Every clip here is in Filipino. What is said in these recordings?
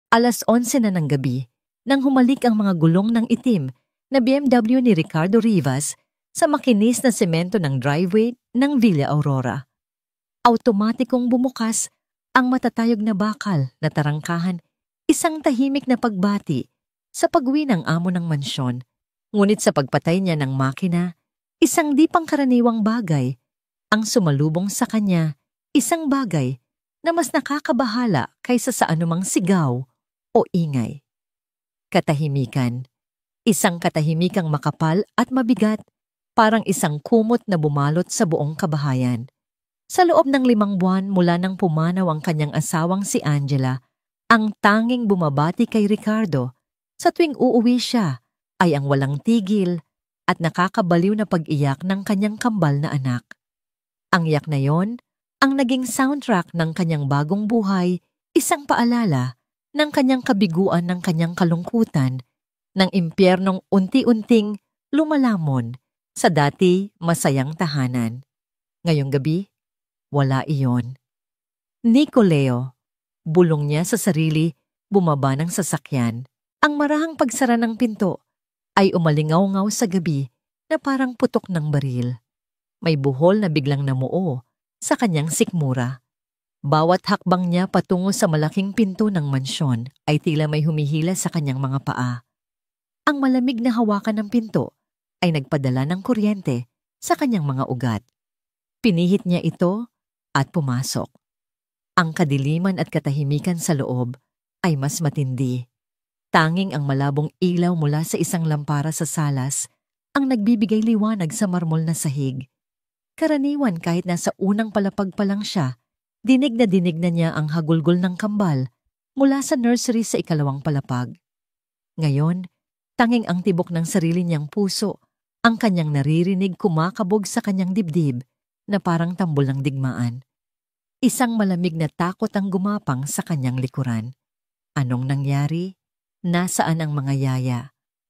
11:00 na ng gabi nang humalik ang mga gulong ng itim na BMW ni Ricardo Rivas sa makinis na semento ng driveway ng Villa Aurora. Automatikong bumukas ang matatayog na bakal na tarangkahan, isang tahimik na pagbati sa pag-uwi ng amo ng mansyon. Ngunit sa pagpatay niya ng makina, isang di pangkaraniwang bagay ang sumalubong sa kanya, isang bagay na mas nakakabahala kaysa sa anumang sigaw o ingay. Katahimikan. Isang katahimikang makapal at mabigat, parang isang kumot na bumalot sa buong kabahayan. Sa loob ng 5 buwan mula nang pumanaw ang kanyang asawang si Angela, ang tanging bumabati kay Ricardo sa tuwing uuwi siya ay ang walang tigil at nakakabaliw na pag-iyak ng kanyang kambal na anak. Ang iyak na yon ang naging soundtrack ng kanyang bagong buhay, isang paalala ng kanyang kabiguan ng kanyang kalungkutan, ng impyernong unti-unting lumalamon sa dati masayang tahanan. Ngayong gabi, wala iyon. Nicoleo, bulong niya sa sarili, bumaba ng sasakyan. Ang marahang pagsara ng pinto ay umalingaw-ngaw sa gabi na parang putok ng baril. May buhol na biglang namuo sa kanyang sikmura. Bawat hakbang niya patungo sa malaking pinto ng mansyon ay tila may humihila sa kanyang mga paa. Ang malamig na hawakan ng pinto ay nagpadala ng kuryente sa kanyang mga ugat. Pinihit niya ito at pumasok. Ang kadiliman at katahimikan sa loob ay mas matindi. Tanging ang malabong ilaw mula sa isang lampara sa salas ang nagbibigay liwanag sa marmol na sahig. Karaniwan kahit nasa unang palapag pa lang siya, dinig na niya ang hagulgol ng kambal mula sa nursery sa 2nd palapag. Ngayon, tanging ang tibok ng sarili niyang puso ang kanyang naririnig kumakabog sa kanyang dibdib na parang tambol ng digmaan. Isang malamig na takot ang gumapang sa kanyang likuran. Anong nangyari? Nasaan ang mga yaya?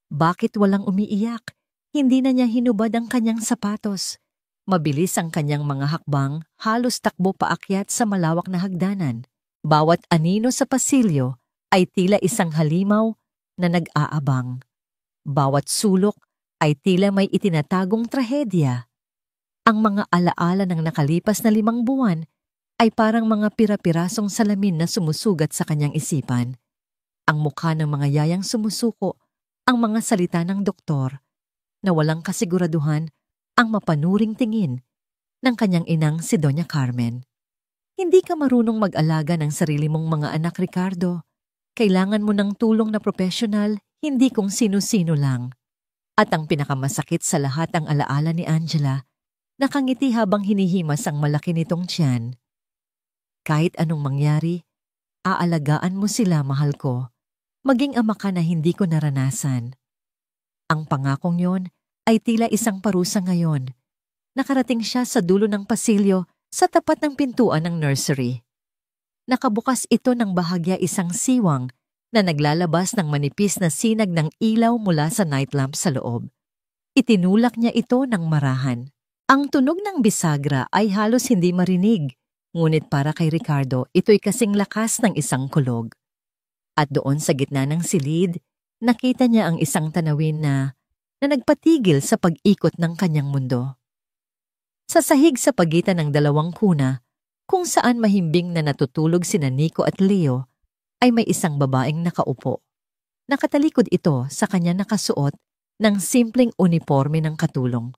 Bakit walang umiiyak? Hindi na niya hinubad ang kanyang sapatos. Mabilis ang kanyang mga hakbang, halos takbo paakyat sa malawak na hagdanan. Bawat anino sa pasilyo ay tila isang halimaw na nag-aabang. Bawat sulok ay tila may itinatagong trahedya. Ang mga alaala ng nakalipas na 5 buwan ay parang mga pira-pirasong salamin na sumusugat sa kanyang isipan. Ang mukha ng mga yayang sumusuko, ang mga salita ng doktor, na walang kasiguraduhan ang mapanuring tingin ng kanyang inang si Doña Carmen. Hindi ka marunong mag-alaga ng sarili mong mga anak, Ricardo. Kailangan mo ng tulong na profesional, hindi kung sino-sino lang. At ang pinakamasakit sa lahat ang alaala ni Angela, nakangiti habang hinihimas ang malaki nitong tiyan. Kahit anong mangyari, aalagaan mo sila, mahal ko. Maging ama ka na hindi ko naranasan. Ang pangakong yon ay tila isang parusa ngayon. Nakarating siya sa dulo ng pasilyo sa tapat ng pintuan ng nursery. Nakabukas ito ng bahagya isang siwang na naglalabas ng manipis na sinag ng ilaw mula sa nightlamp sa loob. Itinulak niya ito ng marahan. Ang tunog ng bisagra ay halos hindi marinig, ngunit para kay Ricardo ito'y kasing lakas ng isang kulog. At doon sa gitna ng silid, nakita niya ang isang tanawin na nagpatigil sa pag-ikot ng kanyang mundo. Sa sahig sa pagitan ng 2 kuna, kung saan mahimbing na natutulog sina Nico at Leo, ay may isang babaeng nakaupo. Nakatalikod ito sa kanya nakasuot ng simpleng uniforme ng katulong.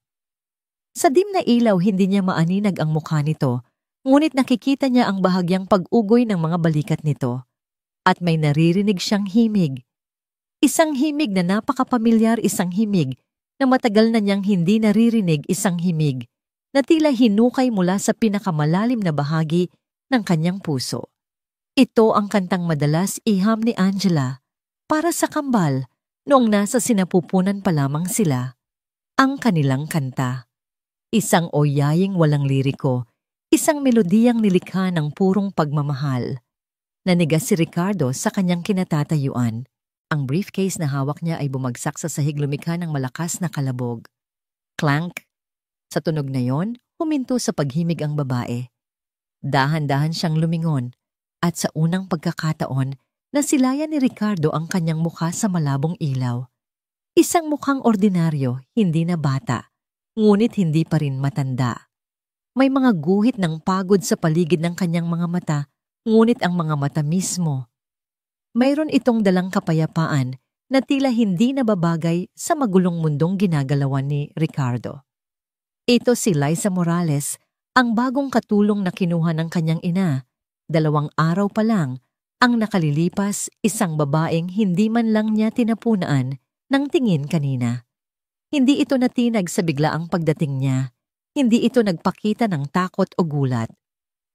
Sa dim na ilaw hindi niya maaninag ang mukha nito, ngunit nakikita niya ang bahagyang pag-ugoy ng mga balikat nito. At may naririnig siyang himig. Isang himig na napakapamilyar, isang himig na matagal na niyang hindi naririnig, isang himig na tila hinukay mula sa pinakamalalim na bahagi ng kanyang puso. Ito ang kantang madalas iham ni Angela para sa kambal noong nasa sinapupunan pa lamang sila. Ang kanilang kanta. Isang oyaying walang liriko, isang melodiyang nilikha ng purong pagmamahal. Nanigas si Ricardo sa kanyang kinatatayuan. Ang briefcase na hawak niya ay bumagsak sa sahig, lumikha ng malakas na kalabog. Clank! Sa tunog na yon, huminto sa paghimig ang babae. Dahan-dahan siyang lumingon at sa unang pagkakataon Nasilayan ni Ricardo ang kanyang mukha sa malabong ilaw. Isang mukhang ordinaryo, hindi na bata, ngunit hindi pa rin matanda. May mga guhit ng pagod sa paligid ng kanyang mga mata, ngunit ang mga mata mismo. Mayroon itong dalang kapayapaan na tila hindi nababagay sa magulong mundong ginagalawan ni Ricardo. Ito si Liza Morales, ang bagong katulong na kinuha ng kanyang ina. 2 araw pa lang ang nakalilipas, isang babaeng hindi man lang niya tinapunaan ng tingin kanina. Hindi ito natinag sa biglaang pagdating niya. Hindi ito nagpakita ng takot o gulat.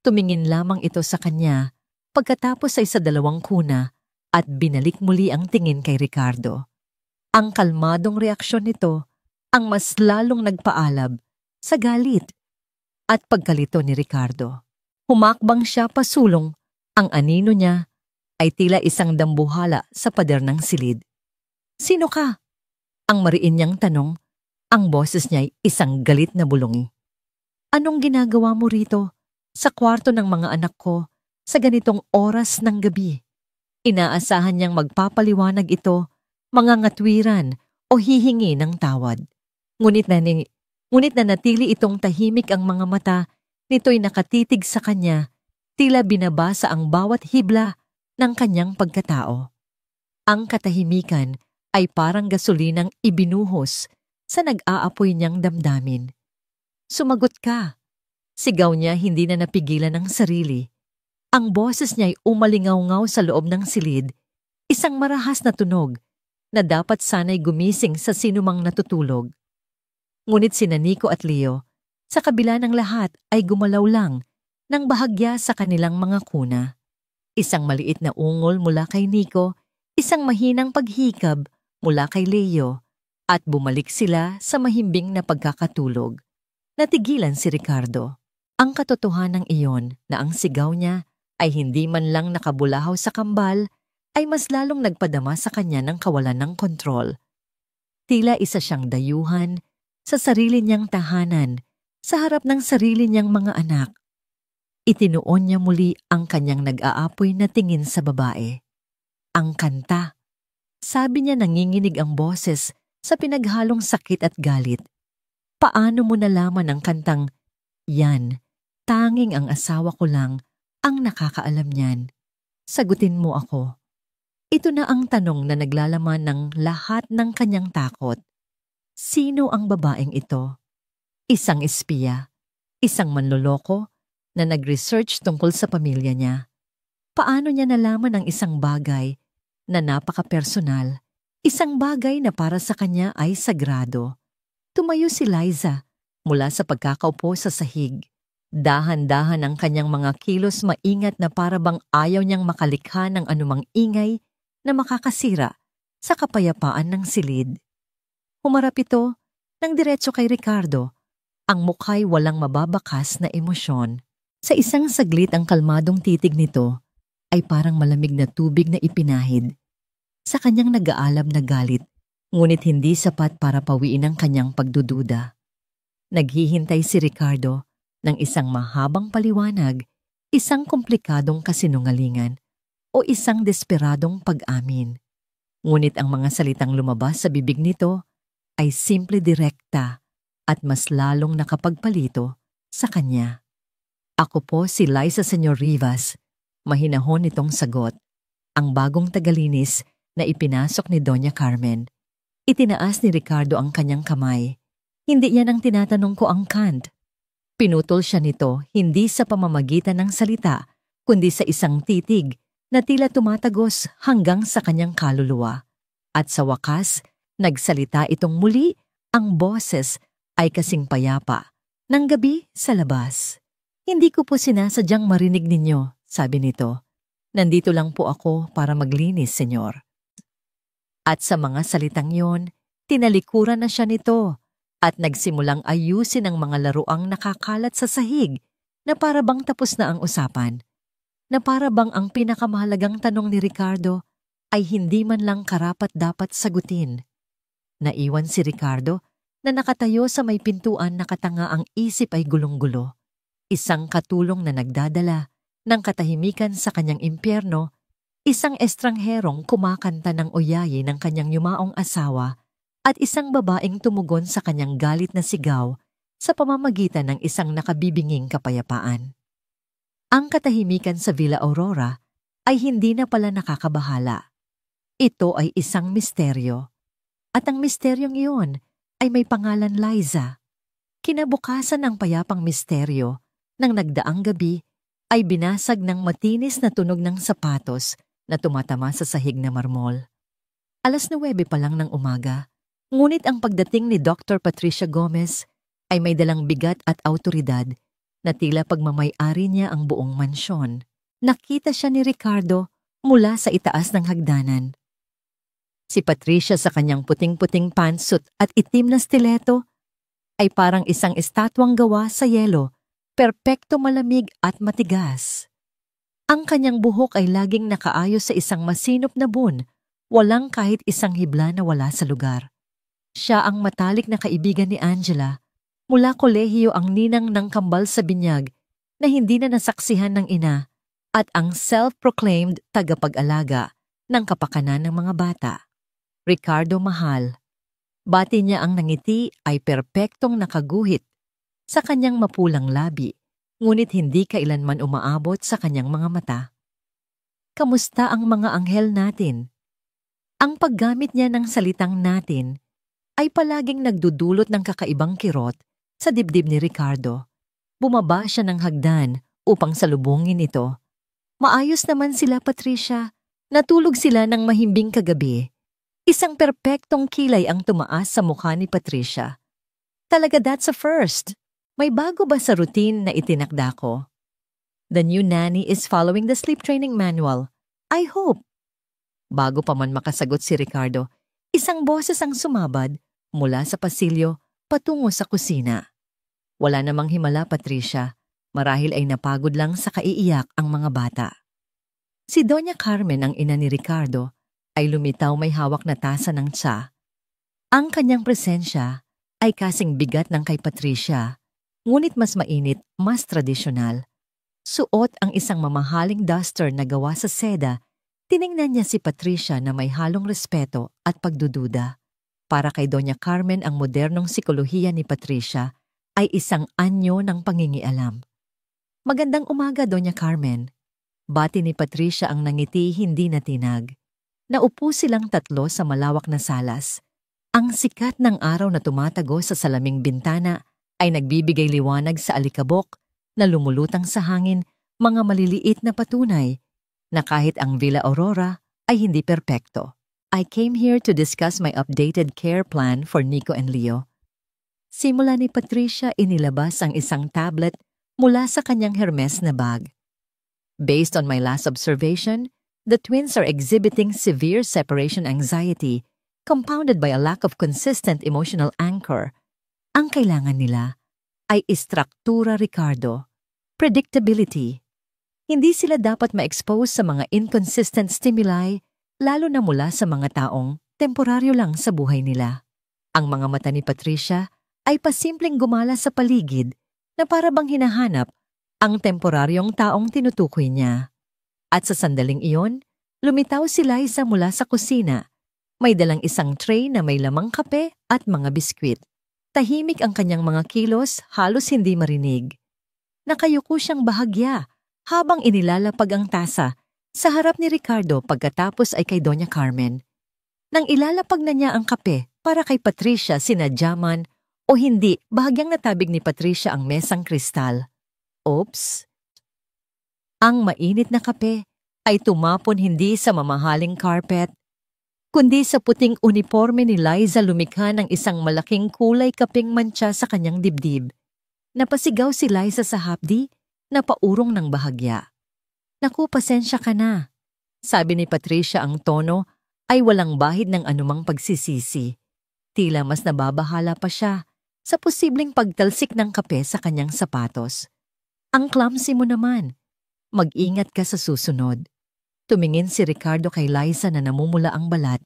Tumingin lamang ito sa kanya pagkatapos ay sa 2 kuna at binalik muli ang tingin kay Ricardo. Ang kalmadong reaksyon nito ang mas lalong nagpaalab sa galit at pagkalito ni Ricardo. Humakbang siya pasulong, ang anino niya ay tila isang dambuhala sa pader ng silid. "Sino ka?" Ang mariin niyang tanong, ang boses niya'y isang galit na bulungi. "Anong ginagawa mo rito, sa kwarto ng mga anak ko, sa ganitong oras ng gabi?" Inaasahan niyang magpapaliwanag ito, mga ngatwiran o hihingi ng tawad. Ngunit nanatili itong tahimik, ang mga mata nito'y nakatitig sa kanya, tila binabasa ang bawat hibla ng kanyang pagkatao. Ang katahimikan ay parang gasolinang ibinuhos sa nag-aapoy niyang damdamin. "Sumagot ka!" Sigaw niya, hindi na napigilan ng sarili. Ang boses niya'y umalingaw-ngaw sa loob ng silid, isang marahas na tunog na dapat sana'y gumising sa sinumang natutulog. Ngunit sina Nico at Leo, sa kabila ng lahat, ay gumalaw lang ng bahagya sa kanilang mga kuna. Isang maliit na ungol mula kay Nico, isang mahinang paghikab mula kay Leo, at bumalik sila sa mahimbing na pagkakatulog. Natigilan si Ricardo. Ang katotohanan iyon na ang sigaw niya ay hindi man lang nakabulahaw sa kambal, ay mas lalong nagpadama sa kanya ng kawalan ng kontrol. Tila isa siyang dayuhan sa sarili niyang tahanan, sa harap ng sarili niyang mga anak. Itinuon niya muli ang kanyang nag-aapoy na tingin sa babae. Ang kanta. Sabi niya, nanginginig ang boses sa pinaghalong sakit at galit. "Paano mo nalaman ang kantang yan? Tanging ang asawa ko lang ang nakakaalam niyan. Sagutin mo ako." Ito na ang tanong na naglalaman ng lahat ng kanyang takot. Sino ang babaeng ito? Isang espiya, isang manloloko na nag-research tungkol sa pamilya niya. Paano niya nalaman ang isang bagay na napaka-personal, isang bagay na para sa kanya ay sagrado? Tumayo si Liza mula sa pagkakaupo sa sahig. Dahan-dahan ang kanyang mga kilos, maingat na para bang ayaw niyang makalikha ng anumang ingay na makakasira sa kapayapaan ng silid. Humarap ito ng diretso kay Ricardo, ang mukha'y walang mababakas na emosyon. Sa isang saglit, ang kalmadong titig nito ay parang malamig na tubig na ipinahid. Sa kanyang nag-aalab na galit, ngunit hindi sapat para pawiin ang kanyang pagdududa. Naghihintay si Ricardo ng isang mahabang paliwanag, isang komplikadong kasinungalingan, o isang desperadong pag-amin. Ngunit ang mga salitang lumabas sa bibig nito ay simple, direkta at mas lalong nakapagpalito sa kanya. "Ako po si Liza Senyor Rivas." Mahinahon itong sagot, ang bagong tagalinis na ipinasok ni Doña Carmen. Itinaas ni Ricardo ang kanyang kamay. Hindi yan ang tinatanong ko, ang kant. Pinutol siya nito hindi sa pamamagitan ng salita, kundi sa isang titig na tila tumatagos hanggang sa kanyang kaluluwa. At sa wakas, nagsalita itong muli, ang boses ay kasing payapa ng gabi sa labas. "Hindi ko po sinasadyang marinig ninyo," sabi nito. "Nandito lang po ako para maglinis, senyor." At sa mga salitang yon, tinalikuran na siya nito at nagsimulang ayusin ang mga laruang nakakalat sa sahig, na para bang tapos na ang usapan. Na para bang ang pinakamahalagang tanong ni Ricardo ay hindi man lang karapat-dapat sagutin. Naiwan si Ricardo na nakatayo sa may pintuan, nakatanga, ang isip ay gulong-gulo. Isang katulong na nagdadala ng katahimikan sa kanyang impyerno, isang estrangherong kumakanta ng oyayi ng kanyang yumaong asawa at isang babaeng tumugon sa kanyang galit na sigaw sa pamamagitan ng isang nakabibinging kapayapaan. Ang katahimikan sa Villa Aurora ay hindi na pala nakakabahala. Ito ay isang misteryo. At ang misteryong iyon ay may pangalan Liza. Kinabukasan ng payapang misteryo ng nagdaang gabi ay binasag ng matinis na tunog ng sapatos na tumatama sa sahig na marmol. 9:09 pa lang ng umaga, ngunit ang pagdating ni Dr. Patricia Gomez ay may dalang bigat at autoridad na tila pagmamay-ari niya ang buong mansyon. Nakita siya ni Ricardo mula sa itaas ng hagdanan. Si Patricia sa kanyang puting-puting pantsuit at itim na stiletto ay parang isang estatwang gawa sa yelo, perpekto malamig at matigas. Ang kanyang buhok ay laging nakaayos sa isang masinop na bun, walang kahit isang hibla na wala sa lugar. Siya ang matalik na kaibigan ni Angela, mula kolehiyo ang ninang ng kambal sa binyag na hindi na nasaksihan ng ina at ang self-proclaimed tagapag-alaga ng kapakanan ng mga bata. Ricardo mahal. Bati niya ang nangiti ay perpektong nakaguhit sa kanyang mapulang labi, ngunit hindi kailanman umaabot sa kanyang mga mata. Kamusta ang mga anghel natin? Ang paggamit niya ng salitang natin ay palaging nagdudulot ng kakaibang kirot sa dibdib ni Ricardo. Bumaba siya ng hagdan upang salubungin ito. Maayos naman sila, Patricia. Natulog sila ng mahimbing kagabi. Isang perpektong kilay ang tumaas sa mukha ni Patricia. Talaga that's a first. May bago ba sa routine na itinakda ko? The new nanny is following the sleep training manual. I hope. Bago pa man makasagot si Ricardo, isang boses ang sumabad mula sa pasilyo patungo sa kusina. Wala namang himala, Patricia. Marahil ay napagod lang sa kaiiyak ang mga bata. Si Doña Carmen, ang ina ni Ricardo, ay lumitaw may hawak na tasa ng tsa. Ang kanyang presensya ay kasing bigat ng kay Patricia, ngunit mas mainit, mas tradisyonal. Suot ang isang mamahaling duster na gawa sa seda, tiningnan niya si Patricia na may halong respeto at pagdududa. Para kay Doña Carmen, ang modernong sikolohiya ni Patricia ay isang anyo ng pangingialam. Magandang umaga, Doña Carmen. Bati ni Patricia ang nangiti, hindi natinag. Naupo silang tatlo sa malawak na salas. Ang sikat ng araw na tumatago sa salaming bintana ay nagbibigay liwanag sa alikabok na lumulutang sa hangin, mga maliliit na patunay na kahit ang Villa Aurora ay hindi perpekto. I came here to discuss my updated care plan for Nico and Leo. Simula ni Patricia, inilabas ang isang tablet mula sa kanyang Hermes na bag. Based on my last observation, the twins are exhibiting severe separation anxiety compounded by a lack of consistent emotional anchor. Ang kailangan nila ay istruktura, Ricardo, predictability. Hindi sila dapat ma-expose sa mga inconsistent stimuli, lalo na mula sa mga taong temporaryo lang sa buhay nila. Ang mga mata ni Patricia ay pasimpleng gumala sa paligid na para bang hinahanap ang temporaryong taong tinutukoy niya. At sa sandaling iyon, lumitaw si Liza mula sa kusina. May dalang isang tray na may lamang kape at mga biskwit. Tahimik ang kanyang mga kilos, halos hindi marinig. Nakayuko siyang bahagya habang inilalapag ang tasa sa harap ni Ricardo, pagkatapos ay kay Doña Carmen. Nang ilalapag na niya ang kape para kay Patricia, sinadyaman o hindi, bahagyang natabig ni Patricia ang mesang kristal. Oops! Ang mainit na kape ay tumapon hindi sa mamahaling carpet, kundi sa puting uniforme ni Liza. Lumikha ng isang malaking kulay kaping mantsa sa kanyang dibdib. Napasigaw si Liza sa hapdi na paurong ng bahagya. Naku, pasensya ka na. Sabi ni Patricia, ang tono ay walang bahid ng anumang pagsisisi. Tila mas nababahala pa siya sa posibleng pagtalsik ng kape sa kanyang sapatos. Ang clumsy mo naman. Mag-ingat ka sa susunod. Tumingin si Ricardo kay Liza na namumula ang balat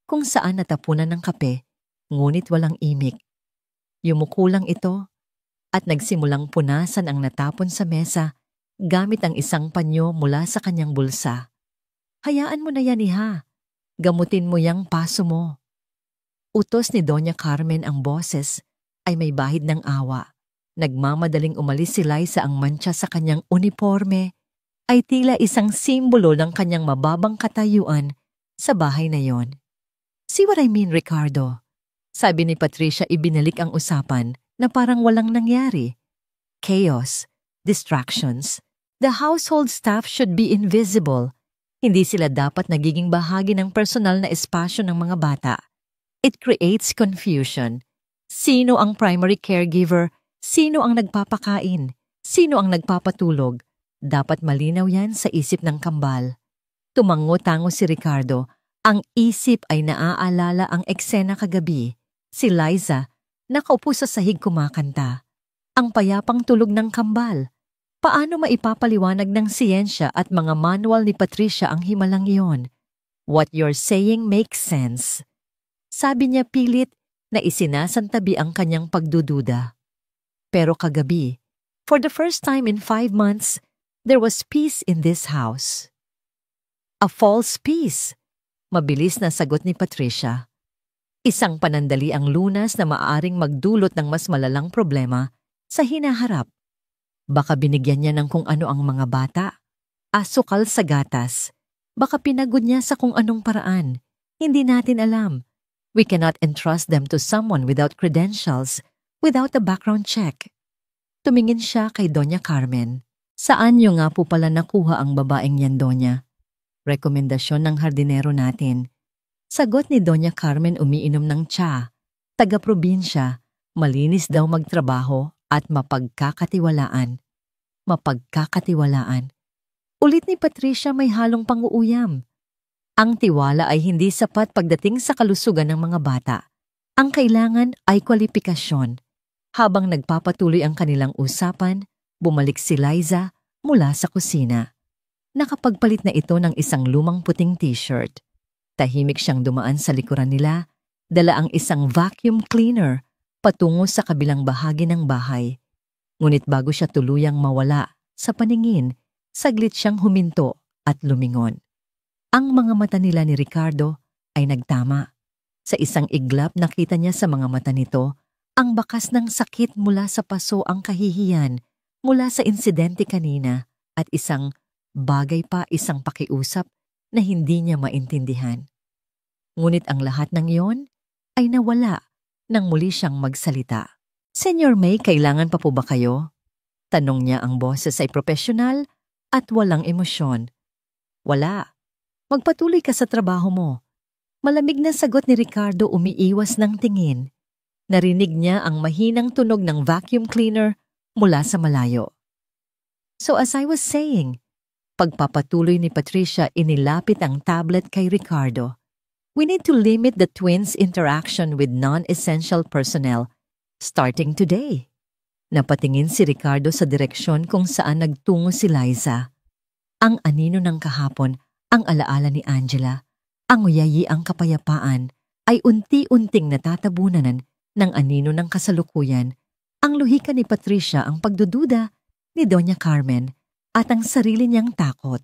kung saan natapunan ng kape, ngunit walang imik. Yumuko lang ito at nagsimulang punasan ang natapon sa mesa gamit ang isang panyo mula sa kanyang bulsa. Hayaan mo na yan, iha. Gamutin mo yang paso mo. Utos ni Doña Carmen ang boses ay may bahid ng awa. Nagmamadaling umalis si Liza. Ang mantsa sa kanyang uniforme ay tila isang simbolo ng kanyang mababang katayuan sa bahay na yon. See what I mean, Ricardo? Sabi ni Patricia, ibinalik ang usapan na parang walang nangyari. Chaos, distractions. The household staff should be invisible. Hindi sila dapat nagiging bahagi ng personal na espasyo ng mga bata. It creates confusion. Sino ang primary caregiver? Sino ang nagpapakain? Sino ang nagpapatulog? Dapat malinaw yan sa isip ng kambal. Tumango-tango si Ricardo. Ang isip ay naaalala ang eksena kagabi. Si Liza, nakaupo sa sahig kumakanta. Ang payapang tulog ng kambal. Paano maipapaliwanag ng siyensya at mga manual ni Patricia ang himalang iyon? What you're saying makes sense. Sabi niya pilit na isinasantabi ang kanyang pagdududa. Pero kagabi, for the first time in 5 months, there was peace in this house. A false peace. Mabilis na sagot ni Patricia. Isang panandali ang lunas na maaaring magdulot ng mas malalang problema sa hinaharap. Baka binigyan niya ng kung ano ang mga bata. Asukal sa gatas. Baka pinagod niya sa kung anong paraan. Hindi natin alam. We cannot entrust them to someone without credentials, without a background check. Tumingin siya kay Doña Carmen. Saan niyo nga po pala nakuha ang babaeng yan, Doña? Rekomendasyon ng hardinero natin. Sagot ni Doña Carmen umiinom ng tsa. Taga-probinsya, malinis daw magtrabaho at mapagkakatiwalaan. Mapagkakatiwalaan. Ulit ni Patricia may halong panguuyam. Ang tiwala ay hindi sapat pagdating sa kalusugan ng mga bata. Ang kailangan ay kwalipikasyon. Habang nagpapatuloy ang kanilang usapan, bumalik si Liza mula sa kusina. Nakapagpalit na ito ng isang lumang puting t-shirt. Tahimik siyang dumaan sa likuran nila, dala ang isang vacuum cleaner patungo sa kabilang bahagi ng bahay. Ngunit bago siya tuluyang mawala sa paningin, saglit siyang huminto at lumingon. Ang mga mata nila ni Ricardo ay nagtama. Sa isang iglap nakita niya sa mga mata nito ang bakas ng sakit mula sa paso, ang kahihiyan mula sa insidente kanina at isang bagay pa, isang pakiusap na hindi niya maintindihan. Ngunit ang lahat ng iyon ay nawala nang muli siyang magsalita. Senyor May, kailangan pa po ba kayo? Tanong niya, ang boses ay profesional at walang emosyon. Wala. Magpatuloy ka sa trabaho mo. Malamig na sagot ni Ricardo, umiiwas ng tingin. Narinig niya ang mahinang tunog ng vacuum cleaner mula sa malayo. So as I was saying, pagpapatuloy ni Patricia, inilapit ang tablet kay Ricardo. We need to limit the twins' interaction with non-essential personnel starting today. Napatingin si Ricardo sa direksyon kung saan nagtungo si Liza. Ang anino ng kahapon, ang alaala ni Angela, ang uyayi-ang kapayapaan ay unti-unting natatabunan ng anino ng kasalukuyan, ang luhika ni Patricia, ang pagdududa ni Doña Carmen at ang sarili niyang takot.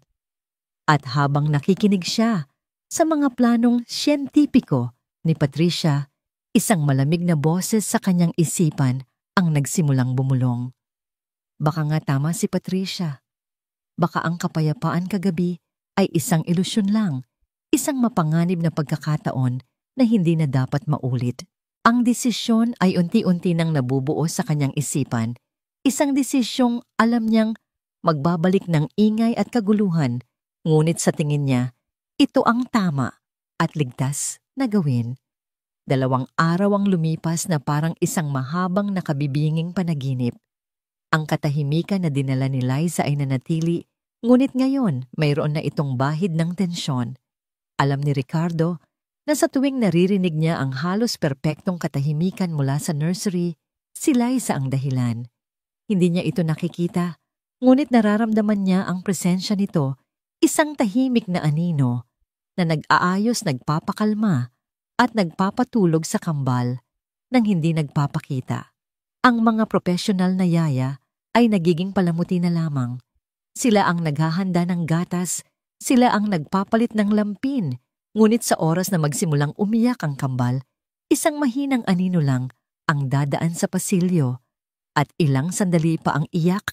At habang nakikinig siya sa mga planong siyentipiko ni Patricia, isang malamig na boses sa kanyang isipan ang nagsimulang bumulong. Baka nga tama si Patricia. Baka ang kapayapaan kagabi ay isang ilusyon lang, isang mapanganib na pagkakataon na hindi na dapat maulit. Ang desisyon ay unti-unti nang nabubuo sa kanyang isipan, isang desisyong alam niyang magbabalik ng ingay at kaguluhan, ngunit sa tingin niya, ito ang tama at ligtas na gawin. 2 araw ang lumipas na parang isang mahabang nakabibinging panaginip. Ang katahimikan na dinala ni Liza ay nanatili, ngunit ngayon mayroon na itong bahid ng tensyon. Alam ni Ricardo na sa tuwing naririnig niya ang halos perpektong katahimikan mula sa nursery, si Liza ang dahilan. Hindi niya ito nakikita, ngunit nararamdaman niya ang presensya nito, isang tahimik na anino na nag-aayos, nagpapakalma at nagpapatulog sa kambal nang hindi nagpapakita. Ang mga profesional na yaya ay nagiging palamuti na lamang. Sila ang naghahanda ng gatas, Sila ang nagpapalit ng lampin, ngunit sa oras na magsimulang umiyak ang kambal, isang mahinang anino lang ang dadaan sa pasilyo at ilang sandali pa ang iyak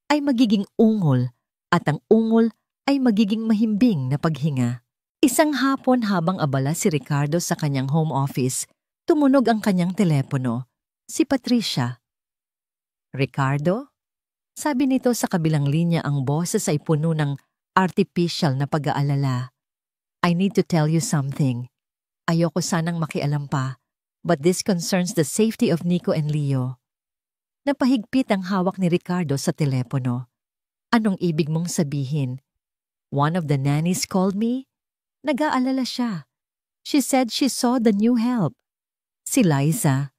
ay magiging ungol at ang ungol ay magiging mahimbing na paghinga. Isang hapon habang abala si Ricardo sa kanyang home office, tumunog ang kanyang telepono. Si Patricia. "Ricardo?" Sabi nito sa kabilang linya, ang boses ay puno ng artificial na pag-aalala. "I need to tell you something. Ayoko sanang makialam pa, but this concerns the safety of Nico and Leo." Napahigpit ang hawak ni Ricardo sa telepono. "Anong ibig mong sabihin?" "One of the nannies called me." Nag-aalala siya. "She said she saw the new help." Si Liza.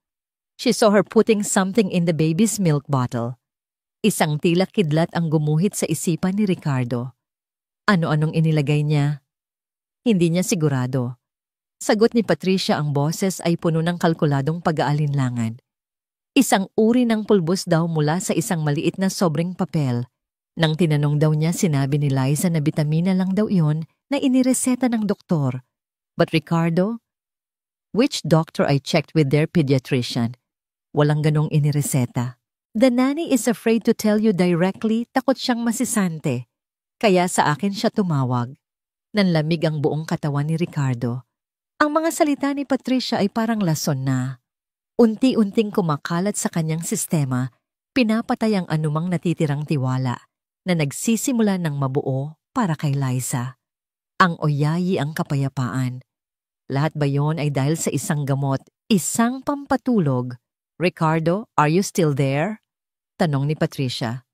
"She saw her putting something in the baby's milk bottle." Isang tila kidlat ang gumuhit sa isipan ni Ricardo. Ano-anong inilagay niya? Hindi niya sigurado. Sagot ni Patricia, ang boses ay puno ng kalkuladong pag-aalinlangan. Isang uri ng pulbos daw mula sa isang maliit na sobreng papel. Nang tinanong daw niya, sinabi ni Liza na bitamina lang daw iyon na inireseta ng doktor. But Ricardo, which doctor I checked with their pediatrician, walang ganong inireseta. The nanny is afraid to tell you directly, takot siyang masisante. Kaya sa akin siya tumawag. Nanlamig ang buong katawan ni Ricardo. Ang mga salita ni Patricia ay parang lason na. Unti-unting kumakalat sa kanyang sistema, pinapatay ang anumang natitirang tiwala na nagsisimula ng mabuo para kay Liza. Ang oyayi ang kapayapaan. Lahat ba yon ay dahil sa isang gamot, isang pampatulog? "Ricardo, are you still there?" Tanong ni Patricia.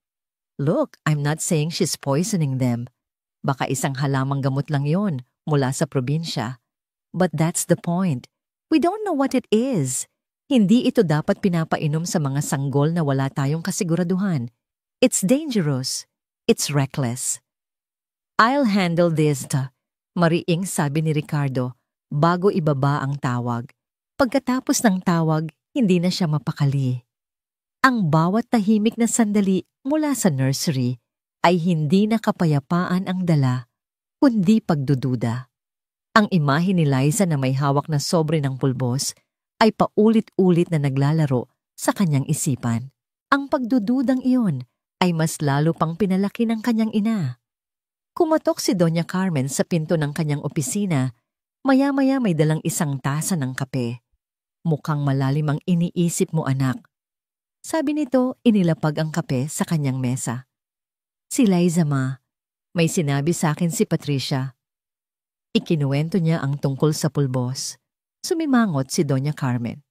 "Look, I'm not saying she's poisoning them. Baka isang halamang gamot lang yon mula sa probinsya. But that's the point. We don't know what it is. Hindi ito dapat pinapainom sa mga sanggol na wala tayong kasiguraduhan. It's dangerous. It's reckless." "I'll handle this," mariing sabi ni Ricardo bago ibaba ang tawag. Pagkatapos ng tawag, hindi na siya mapakali. Ang bawat tahimik na sandali mula sa nursery ay hindi na kapayapaan ang dala, kundi pagdududa. Ang imahe ni Liza na may hawak na sobre ng pulbos ay paulit-ulit na naglalaro sa kanyang isipan. Ang pagdududang iyon ay mas lalo pang pinalaki ng kanyang ina. Kumatok si Doña Carmen sa pinto ng kanyang opisina. Maya-maya may dalang isang tasa ng kape. "Mukhang malalim ang iniisip mo, anak." Sabi nito, inilapag ang kape sa kanyang mesa. "Si Liza, ma, may sinabi sa akin si Patricia." Ikinuwento niya ang tungkol sa pulbos. Sumimangot si Doña Carmen.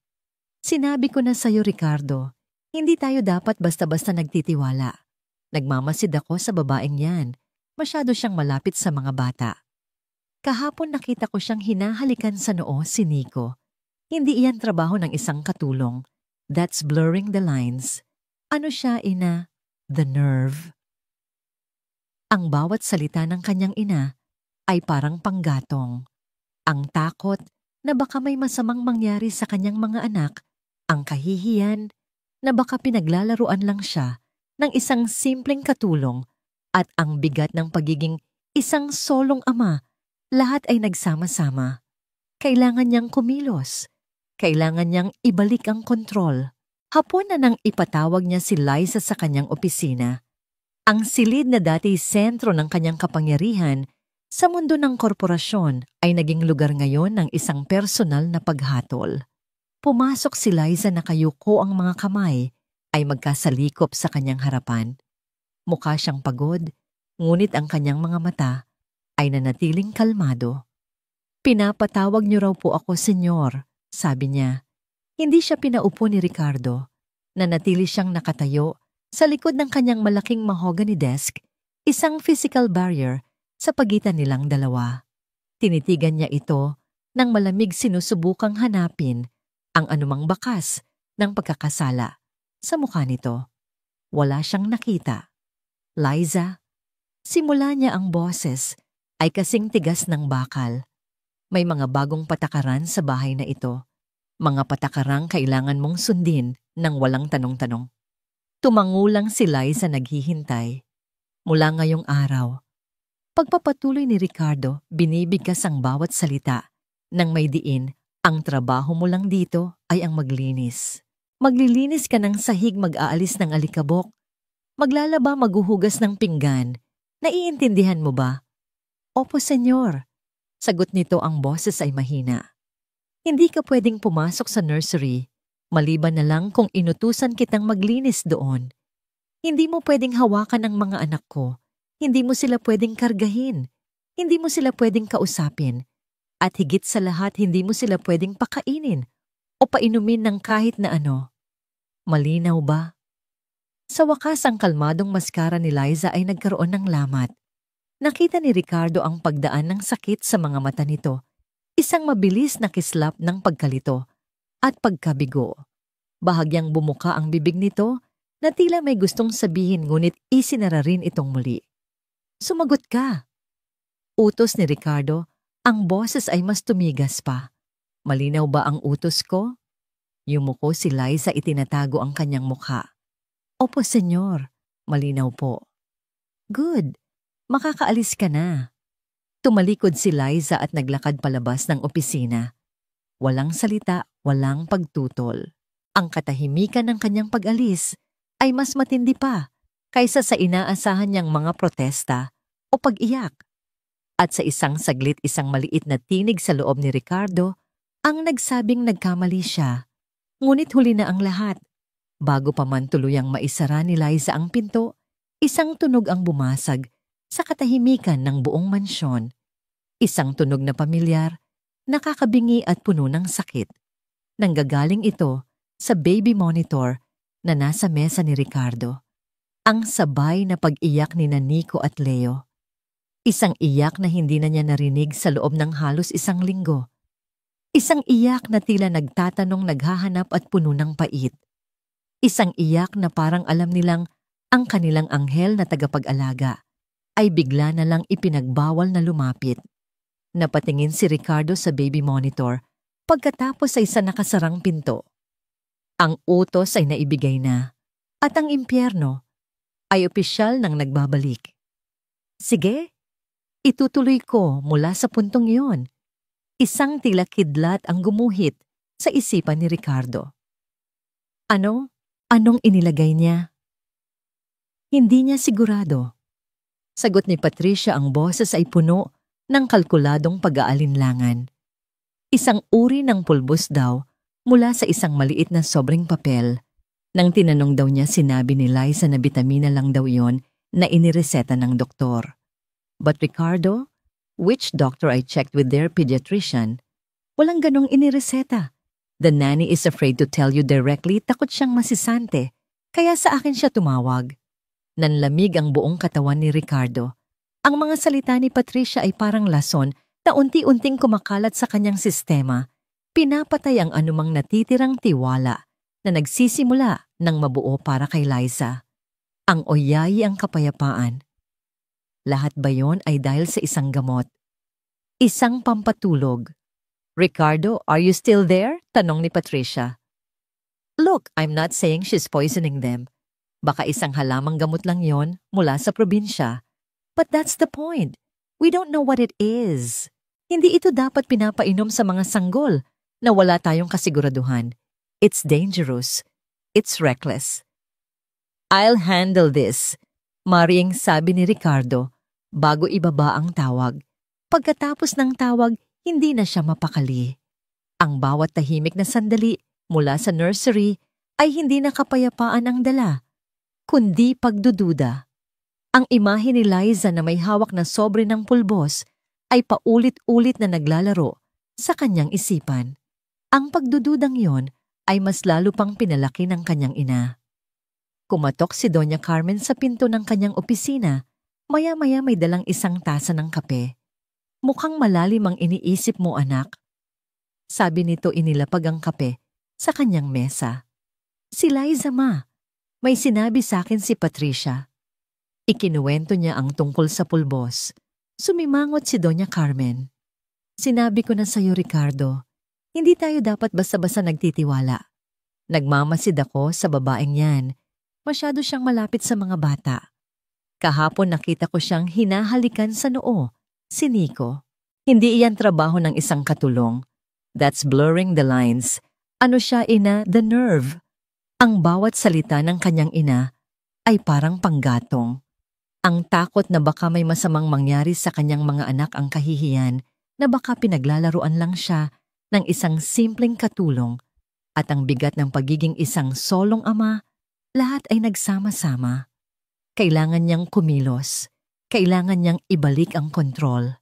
"Sinabi ko na sa'yo, Ricardo, hindi tayo dapat basta-basta nagtitiwala. Nagmamasid ako sa babaeng yan. Masyado siyang malapit sa mga bata. Kahapon nakita ko siyang hinahalikan sa noo si Nico. Hindi iyan trabaho ng isang katulong. That's blurring the lines. Ano siya, ina? The nerve." Ang bawat salita ng kanyang ina ay parang panggatong. Ang takot na baka may masamang mangyari sa kanyang mga anak, ang kahihiyan na baka pinaglalaruan lang siya ng isang simpleng katulong, at ang bigat ng pagiging isang solong ama, lahat ay nagsama-sama. Kailangan niyang kumilos. Kailangan niyang ibalik ang kontrol. Hapon na nang ipatawag niya si Liza sa kanyang opisina. Ang silid na dati sentro ng kanyang kapangyarihan sa mundo ng korporasyon ay naging lugar ngayon ng isang personal na paghatol. Pumasok si Liza, nakayuko ang mga kamay ay magkasalikop sa kanyang harapan. Mukha siyang pagod, ngunit ang kanyang mga mata ay nanatiling kalmado. "Pinapatawag niyo raw po ako, senyor," sabi niya. Hindi siya pinaupo ni Ricardo. Nanatili siyang nakatayo sa likod ng kanyang malaking mahogany desk, isang physical barrier sa pagitan nilang dalawa. Tinitigan niya ito nang malamig, sinusubukang hanapin ang anumang bakas ng pagkakasala sa mukha nito. Wala siyang nakita. "Liza," simula niya, ang boses ay kasing tigas ng bakal. "May mga bagong patakaran sa bahay na ito. Mga patakarang kailangan mong sundin ng walang tanong-tanong." Tumangulang si Liza, naghihintay. Mula ngayong araw, Pagpapatuloy ni Ricardo, binibigkas ang bawat salita. Nang may diin, ang trabaho mo lang dito ay ang maglinis. Maglilinis ka ng sahig, mag-aalis ng alikabok. Maglalaba, maghuhugas ng pinggan. Naiintindihan mo ba? Opo, senyor. Sagot nito, ang boses ay mahina. Hindi ka pwedeng pumasok sa nursery, maliban na lang kung inutusan kitang maglinis doon. Hindi mo pwedeng hawakan ang mga anak ko. Hindi mo sila pwedeng kargahin. Hindi mo sila pwedeng kausapin. At higit sa lahat, hindi mo sila pwedeng pakainin o painumin ng kahit na ano. Malinaw ba? Sa wakas, ang kalmadong maskara ni Liza ay nagkaroon ng lamat. Nakita ni Ricardo ang pagdaan ng sakit sa mga mata nito. Isang mabilis na kislap ng pagkalito at pagkabigo. Bahagyang bumuka ang bibig nito na tila may gustong sabihin, ngunit isinara rin itong muli. Sumagot ka. Utos ni Ricardo, ang boses ay mas tumigas pa. Malinaw ba ang utos ko? Yumuko si Liza, itinatago ang kanyang mukha. Opo, senyor. Malinaw po. Good. Makakaalis ka na. Tumalikod si Liza at naglakad palabas ng opisina. Walang salita, walang pagtutol. Ang katahimikan ng kanyang pag-alis ay mas matindi pa kaysa sa inaasahan niyang mga protesta o pag-iyak. At sa isang saglit, isang maliit na tinig sa loob ni Ricardo ang nagsabing nagkamali siya. Ngunit huli na ang lahat. Bago pa man tuluyang maisara ni Liza ang pinto, isang tunog ang bumasag sa katahimikan ng buong mansyon. Isang tunog na pamilyar, nakakabingi at puno ng sakit. Nanggagaling ito sa baby monitor na nasa mesa ni Ricardo. Ang sabay na pag-iyak ni Nico at Leo. Isang iyak na hindi na niya narinig sa loob ng halos isang linggo. Isang iyak na tila nagtatanong, naghahanap at puno ng pait. Isang iyak na parang alam nilang ang kanilang anghel na tagapag-alaga ay bigla na lang ipinagbawal na lumapit. Napatingin si Ricardo sa baby monitor pagkatapos ay sa nakasarang pinto. Ang utos ay naibigay na at ang impyerno ay opisyal nang nagbabalik. Sige, itutuloy ko mula sa puntong iyon. Isang tila kidlat ang gumuhit sa isipan ni Ricardo. Ano? Anong inilagay niya? Hindi niya sigurado. Sagot ni Patricia, ang boses ay puno ng kalkuladong pag-aalinlangan. Isang uri ng pulbos daw mula sa isang maliit na sobrang papel. Nang tinanong daw niya, sinabi ni Liza na bitamina lang daw yon na inireseta ng doktor. But Ricardo, which doctor I checked with their pediatrician, walang ganong inireseta. The nanny is afraid to tell you directly, takot siyang masisante, kaya sa akin siya tumawag. Nanlamig ang buong katawan ni Ricardo. Ang mga salita ni Patricia ay parang lason na unti-unting kumakalat sa kanyang sistema, pinapatay ang anumang natitirang tiwala na nagsisimula ng mabuo para kay Liza. Ang oyayi, ang kapayapaan. Lahat ba yon ay dahil sa isang gamot? Isang pampatulog. Ricardo, are you still there? Tanong ni Patricia. Look, I'm not saying she's poisoning them. Baka isang halamang gamot lang yon mula sa probinsya. But that's the point. We don't know what it is. Hindi ito dapat pinapainom sa mga sanggol na wala tayong kasiguraduhan. It's dangerous. It's reckless. I'll handle this, maring sabi ni Ricardo bago ibaba ang tawag. Pagkatapos ng tawag, hindi na siya mapakali. Ang bawat tahimik na sandali mula sa nursery ay hindi na kapayapaan ang dala, kundi pagdududa. Ang imahe ni Liza na may hawak na sobre ng pulbos ay paulit-ulit na naglalaro sa kanyang isipan. Ang pagdududang yon ay mas lalo pang pinalaki ng kanyang ina. Kumatok si Doña Carmen sa pinto ng kanyang opisina. Maya-maya may dalang isang tasa ng kape. Mukhang malalim ang iniisip mo, anak. Sabi nito, inilapag ang kape sa kanyang mesa. Si Liza, ma. May sinabi sa akin si Patricia. Ikinuwento niya ang tungkol sa pulbos. Sumimangot si Doña Carmen. Sinabi ko na sa'yo, Ricardo, hindi tayo dapat basta-basta nagtitiwala. Nagmamasid ako sa babaeng yan. Masyado siyang malapit sa mga bata. Kahapon nakita ko siyang hinahalikan sa noo, si Nico. Hindi iyan trabaho ng isang katulong. That's blurring the lines. Ano siya, ina, the nerve. Ang bawat salita ng kanyang ina ay parang panggatong. Ang takot na baka may masamang mangyari sa kanyang mga anak, ang kahihiyan na baka pinaglalaruan lang siya ng isang simpleng katulong, at ang bigat ng pagiging isang solong ama, lahat ay nagsama-sama. Kailangan niyang kumilos, kailangan niyang ibalik ang kontrol.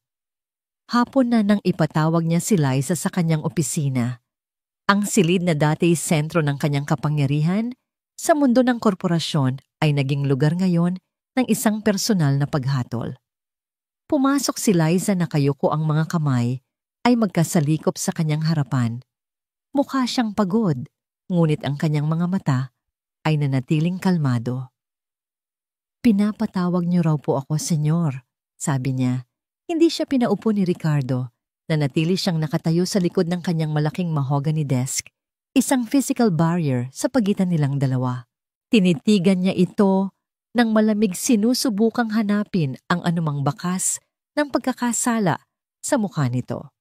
Hapon na nang ipatawag niya si Liza sa kanyang opisina. Ang silid na dati sentro ng kanyang kapangyarihan sa mundo ng korporasyon ay naging lugar ngayon ng isang personal na paghatol. Pumasok si Liza, nakayuko ang mga kamay ay magkasalikop sa kanyang harapan. Mukha siyang pagod, ngunit ang kanyang mga mata ay nanatiling kalmado. "Pinapatawag niyo raw po ako, senyor," sabi niya. Hindi siya pinaupo ni Ricardo. Nanatili siyang nakatayo sa likod ng kanyang malaking mahogany desk, isang physical barrier sa pagitan nilang dalawa. Tinitigan niya ito nang malamig, sinusubukang hanapin ang anumang bakas ng pagkakasala sa mukha nito.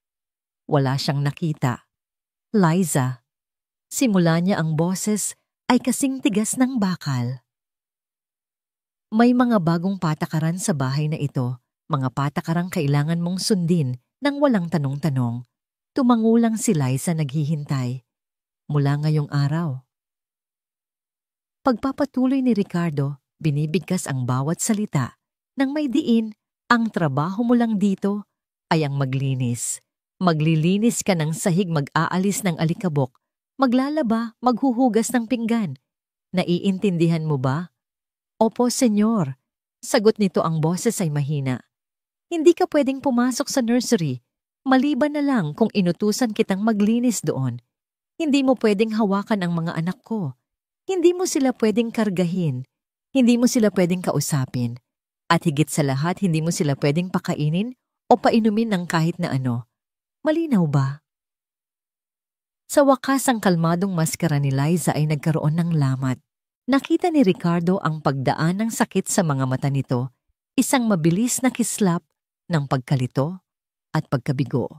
Wala siyang nakita. "Liza." Simula niya, ang boses ay kasing tigas ng bakal. "May mga bagong patakaran sa bahay na ito, mga patakarang kailangan mong sundin nang walang tanong-tanong." Tumangulang si Liza, naghihintay. "Mula ngayong araw." Pagpapatuloy ni Ricardo, binibigkas ang bawat salita nang may diin, "Ang trabaho mo lang dito ay ang maglinis. Maglilinis ka ng sahig, mag-aalis ng alikabok, maglalaba, maghuhugas ng pinggan. Naiintindihan mo ba?" "Opo, senyor." Sagot nito, ang boses ay mahina. "Hindi ka pwedeng pumasok sa nursery, maliban na lang kung inutusan kitang maglinis doon. Hindi mo pwedeng hawakan ang mga anak ko. Hindi mo sila pwedeng kargahin. Hindi mo sila pwedeng kausapin. At higit sa lahat, hindi mo sila pwedeng pakainin o painumin ng kahit na ano. Malinaw ba?" Sa wakas, ang kalmadong maskara ni Liza ay nagkaroon ng lamat. Nakita ni Ricardo ang pagdaan ng sakit sa mga mata nito, isang mabilis na kislap ng pagkalito at pagkabigo.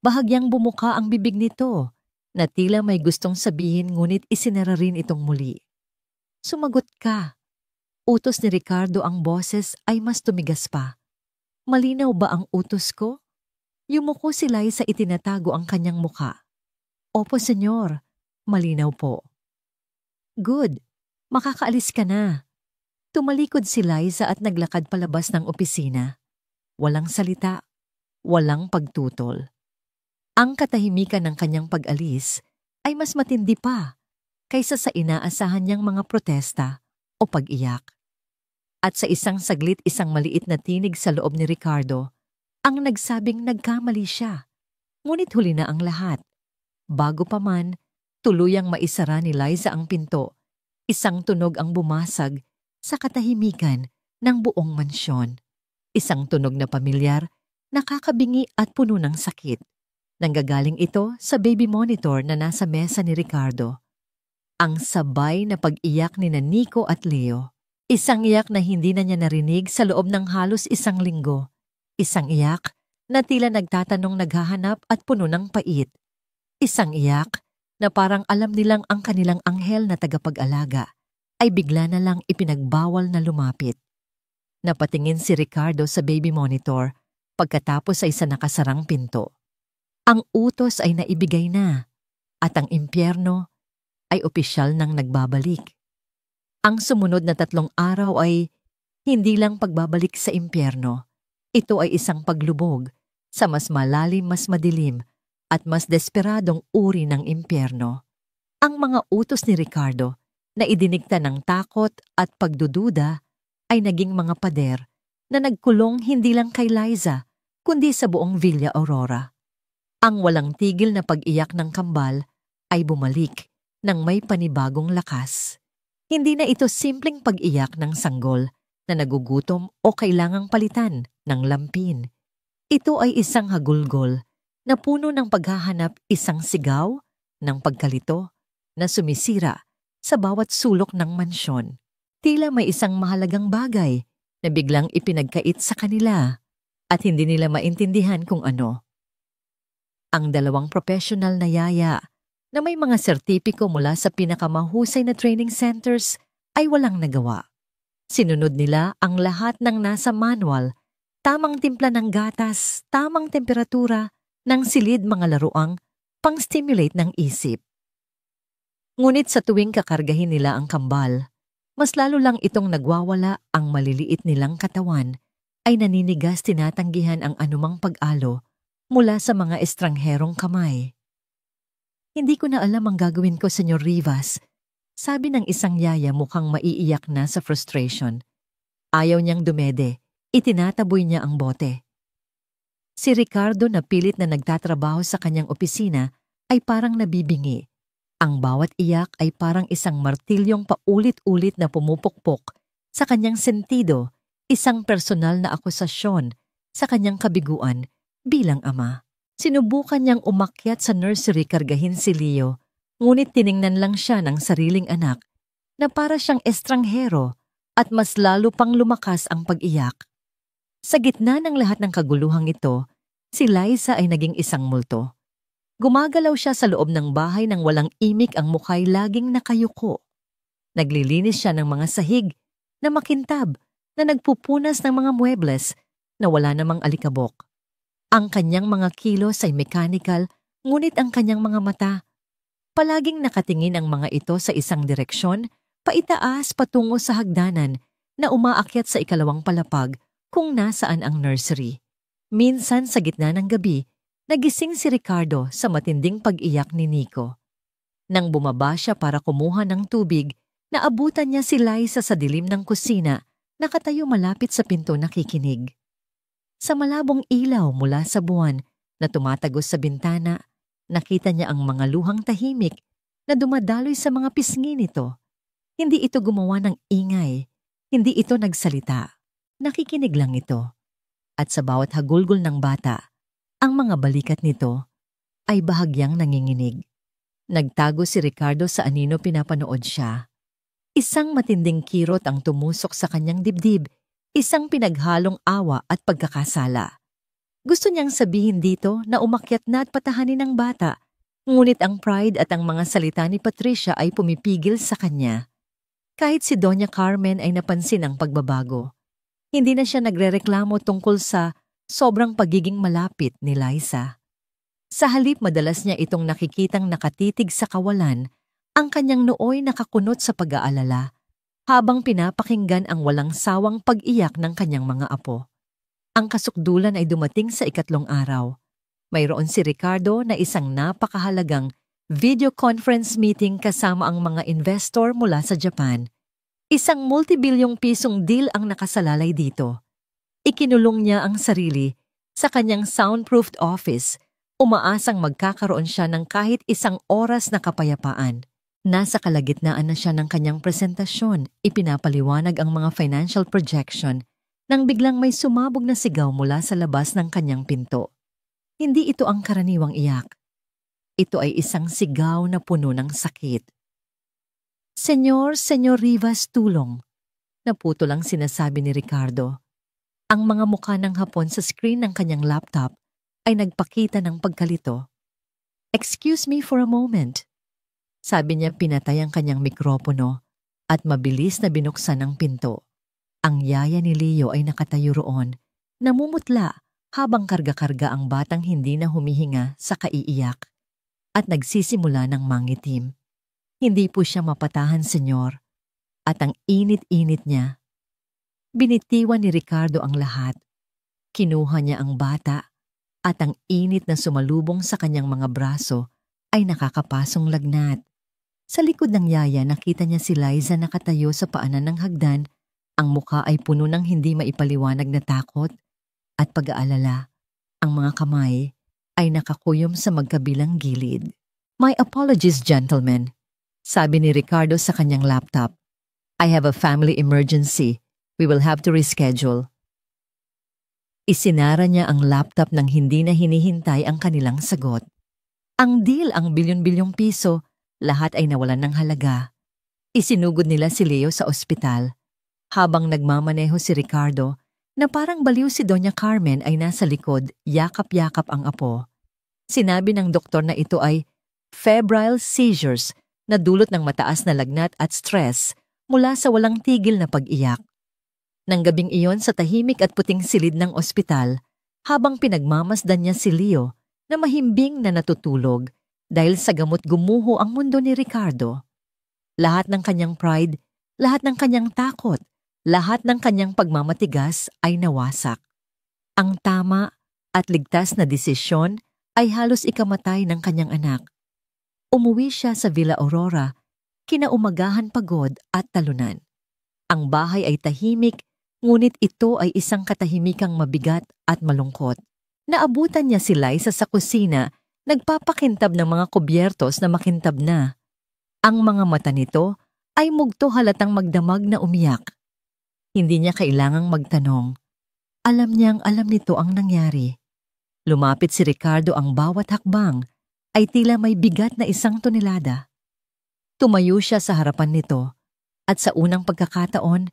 Bahagyang bumuka ang bibig nito, na tila may gustong sabihin, ngunit isinara rin itong muli. "Sumagot ka." Utos ni Ricardo, ang boses ay mas tumigas pa. "Malinaw ba ang utos ko?" Yumuko si Liza, itinatago ang kanyang muka. "Opo, senyor. Malinaw po." "Good. Makakaalis ka na." Tumalikod si Liza at naglakad palabas ng opisina. Walang salita, walang pagtutol. Ang katahimikan ng kanyang pag-alis ay mas matindi pa kaysa sa inaasahan niyang mga protesta o pag-iyak. At sa isang saglit, isang maliit na tinig sa loob ni Ricardo ang nagsabing nagkamali siya. Ngunit huli na ang lahat. Bago pa man tuluyang maisara ni Liza ang pinto, isang tunog ang bumasag sa katahimikan ng buong mansyon. Isang tunog na pamilyar, nakakabingi at puno ng sakit. Nanggagaling ito sa baby monitor na nasa mesa ni Ricardo. Ang sabay na pag-iyak ni Nico at Leo. Isang iyak na hindi na niya narinig sa loob ng halos isang linggo. Isang iyak na tila nagtatanong, naghahanap at puno ng pait. Isang iyak na parang alam nilang ang kanilang anghel na tagapag-alaga ay bigla na lang ipinagbawal na lumapit. Napatingin si Ricardo sa baby monitor pagkatapos ay sa nakasarang pinto. Ang utos ay naibigay na at ang impyerno ay opisyal nang nagbabalik. Ang sumunod na 3 araw ay hindi lang pagbabalik sa impyerno. Ito ay isang paglubog sa mas malalim, mas madilim at mas desperadong uri ng impyerno. Ang mga utos ni Ricardo na idinikta ng takot at pagdududa ay naging mga pader na nagkulong hindi lang kay Liza, kundi sa buong Villa Aurora. Ang walang tigil na pag-iyak ng kambal ay bumalik ng may panibagong lakas. Hindi na ito simpleng pag-iyak ng sanggol na nagugutom o kailangang palitan ng lampin. Ito ay isang hagulgol na puno ng paghahanap, isang sigaw ng pagkalito na sumisira sa bawat sulok ng mansyon. Tila may isang mahalagang bagay na biglang ipinagkait sa kanila at hindi nila maintindihan kung ano. Ang dalawang professional na yaya na may mga sertipiko mula sa pinakamahusay na training centers ay walang nagawa. Sinunod nila ang lahat ng nasa manual, tamang timpla ng gatas, tamang temperatura, ng silid mga laruang pang-stimulate ng isip. Ngunit sa tuwing kakargahin nila ang kambal, mas lalo lang itong nagwawala ang maliliit nilang katawan ay naninigas tinatanggihan ang anumang pag-alo mula sa mga estrangherong kamay. Hindi ko na alam ang gagawin ko, Senyor Rivas, sabi ng isang yaya mukhang maiiyak na sa frustration. Ayaw niyang dumede, itinataboy niya ang bote. Si Ricardo na pilit na nagtatrabaho sa kanyang opisina ay parang nabibingi. Ang bawat iyak ay parang isang martilyong paulit-ulit na pumupukpok sa kanyang sentido, isang personal na akusasyon sa kanyang kabiguan bilang ama. Sinubukan niyang umakyat sa nursery kargahin si Leo, ngunit tiningnan lang siya ng sariling anak na para siyang estranghero at mas lalo pang lumakas ang pag-iyak. Sa gitna ng lahat ng kaguluhang ito, si Liza ay naging isang multo. Gumagalaw siya sa loob ng bahay nang walang imik ang mukha'y laging nakayuko. Naglilinis siya ng mga sahig na makintab na nagpupunas ng mga muebles na wala namang alikabok. Ang kanyang mga kilos ay mechanical, ngunit ang kanyang mga mata, palaging nakatingin ang mga ito sa isang direksyon, paitaas patungo sa hagdanan na umaakyat sa ikalawang palapag kung nasaan ang nursery. Minsan sa gitna ng gabi, nagising si Ricardo sa matinding pag-iyak ni Nico. Nang bumaba siya para kumuha ng tubig, naabutan niya si Liza sa dilim ng kusina, nakatayo malapit sa pinto nakikinig. Sa malabong ilaw mula sa buwan na tumatagos sa bintana, nakita niya ang mga luhang tahimik na dumadaloy sa mga pisngi nito. Hindi ito gumawa ng ingay, hindi ito nagsalita. Nakikinig lang ito. At sa bawat hagulgol ng bata, ang mga balikat nito ay bahagyang nanginginig. Nagtago si Ricardo sa anino pinapanood siya. Isang matinding kirot ang tumusok sa kanyang dibdib, isang pinaghalong awa at pagkakasala. Gusto niyang sabihin dito na umakyat na at patahanin ng bata, ngunit ang pride at ang mga salita ni Patricia ay pumipigil sa kanya. Kahit si Doña Carmen ay napansin ang pagbabago. Hindi na siya nagrereklamo tungkol sa sobrang pagiging malapit ni Liza. Sa halip madalas niya itong nakikitang nakatitig sa kawalan, ang kanyang nooy nakakunot sa pag-aalala, habang pinapakinggan ang walang sawang pag-iyak ng kanyang mga apo. Ang kasukdulan ay dumating sa ikatlong araw. Mayroon si Ricardo na isang napakahalagang video conference meeting kasama ang mga investor mula sa Japan. Isang multibilyong pisong deal ang nakasalalay dito. Ikinulong niya ang sarili sa kanyang soundproofed office, umaasang magkakaroon siya ng kahit isang oras na kapayapaan. Nasa kalagitnaan na siya ng kanyang presentasyon, ipinapaliwanag ang mga financial projection nang biglang may sumabog na sigaw mula sa labas ng kanyang pinto. Hindi ito ang karaniwang iyak. Ito ay isang sigaw na puno ng sakit. Senyor Rivas, tulong. Naputo lang sinasabi ni Ricardo. Ang mga mukha ng Hapon sa screen ng kanyang laptop ay nagpakita ng pagkalito. Excuse me for a moment. Sabi niya pinatay ang kanyang mikropono at mabilis na binuksan ang pinto. Ang yaya ni Leo ay nakatayo roon, namumutla habang karga-karga ang batang hindi na humihinga sa kaiiyak at nagsisimula ng mangitim. Hindi po siya mapatahan, senyor, at ang init-init niya. Binitiwan ni Ricardo ang lahat. Kinuha niya ang bata at ang init na sumalubong sa kanyang mga braso ay nakakapasong lagnat. Sa likod ng yaya nakita niya si Liza nakatayo sa paanan ng hagdan, ang mukha ay puno ng hindi maipaliwanag na takot at pag-aalala. Ang mga kamay ay nakakuyom sa magkabilang gilid. My apologies, gentlemen, sabi ni Ricardo sa kanyang laptop. I have a family emergency. We will have to reschedule. Isinara niya ang laptop nang hindi na hinihintay ang kanilang sagot. Ang deal, ang bilyon-bilyong piso, lahat ay nawalan ng halaga. Isinugod nila si Leo sa ospital. Habang nagmamaneho si Ricardo, na parang baliw si Doña Carmen ay nasa likod, yakap-yakap ang apo. Sinabi ng doktor na ito ay febrile seizures na dulot ng mataas na lagnat at stress mula sa walang tigil na pag-iyak. Nang gabing iyon sa tahimik at puting silid ng ospital, habang pinagmamasdan niya si Leo na mahimbing na natutulog dahil sa gamot gumuho ang mundo ni Ricardo. Lahat ng kanyang pride, lahat ng kanyang takot, lahat ng kanyang pagmamatigas ay nawasak. Ang tama at ligtas na desisyon ay halos ikamatay ng kanyang anak. Umuwi siya sa Villa Aurora, kinaumagahan pagod at talunan. Ang bahay ay tahimik, ngunit ito ay isang katahimikang mabigat at malungkot. Naabutan niya si Liza sa kusina, nagpapakintab ng mga kubyertos na makintab na. Ang mga mata nito ay mugto halatang magdamag na umiyak. Hindi niya kailangang magtanong. Alam niyang alam nito ang nangyari. Lumapit si Ricardo, ang bawat hakbang ay tila may bigat na 1 tonelada. Tumayo siya sa harapan nito at sa unang pagkakataon,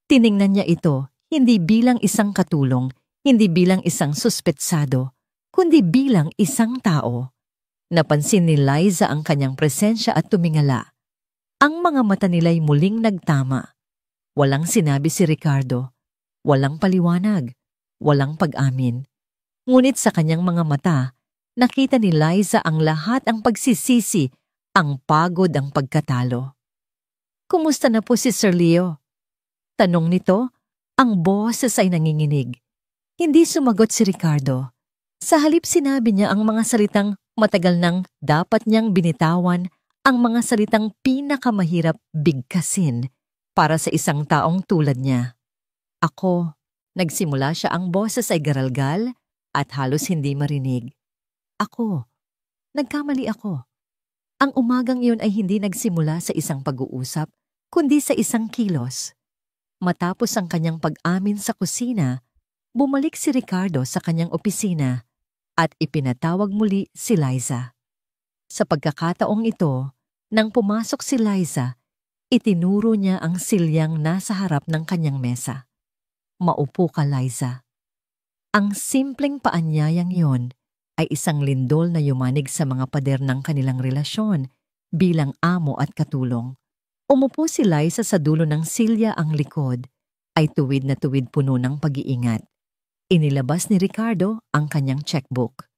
tiningnan niya ito hindi bilang isang katulong, hindi bilang isang suspetsado, kundi bilang isang tao. Napansin ni Liza ang kanyang presensya at tumingala. Ang mga mata nila'y muling nagtama. Walang sinabi si Ricardo, walang paliwanag, walang pag-amin. Ngunit sa kanyang mga mata, nakita ni Liza ang lahat, ang pagsisisi, ang pagod, ang pagkatalo. Kumusta na po si Sir Leo? Tanong nito, ang boses ay nanginginig. Hindi sumagot si Ricardo. Sa halip sinabi niya ang mga salitang matagal nang dapat niyang binitawan, ang mga salitang pinakamahirap bigkasin para sa isang taong tulad niya. Ako, nagsimula siya, ang boses ay garalgal at halos hindi marinig. Ako, nagkamali ako. Ang umagang iyon ay hindi nagsimula sa isang pag-uusap, kundi sa isang kilos. Matapos ang kanyang pag-amin sa kusina, bumalik si Ricardo sa kanyang opisina at ipinatawag muli si Liza. Sa pagkakataong ito, nang pumasok si Liza, itinuro niya ang silyang nasa harap ng kanyang mesa. Maupo ka, Liza. Ang simpleng paanyayang iyon ay isang lindol na yumanig sa mga pader ng kanilang relasyon bilang amo at katulong. Umupo si Liza sa dulo ng silya, ang likod ay tuwid na tuwid puno ng pag-iingat. Inilabas ni Ricardo ang kanyang checkbook.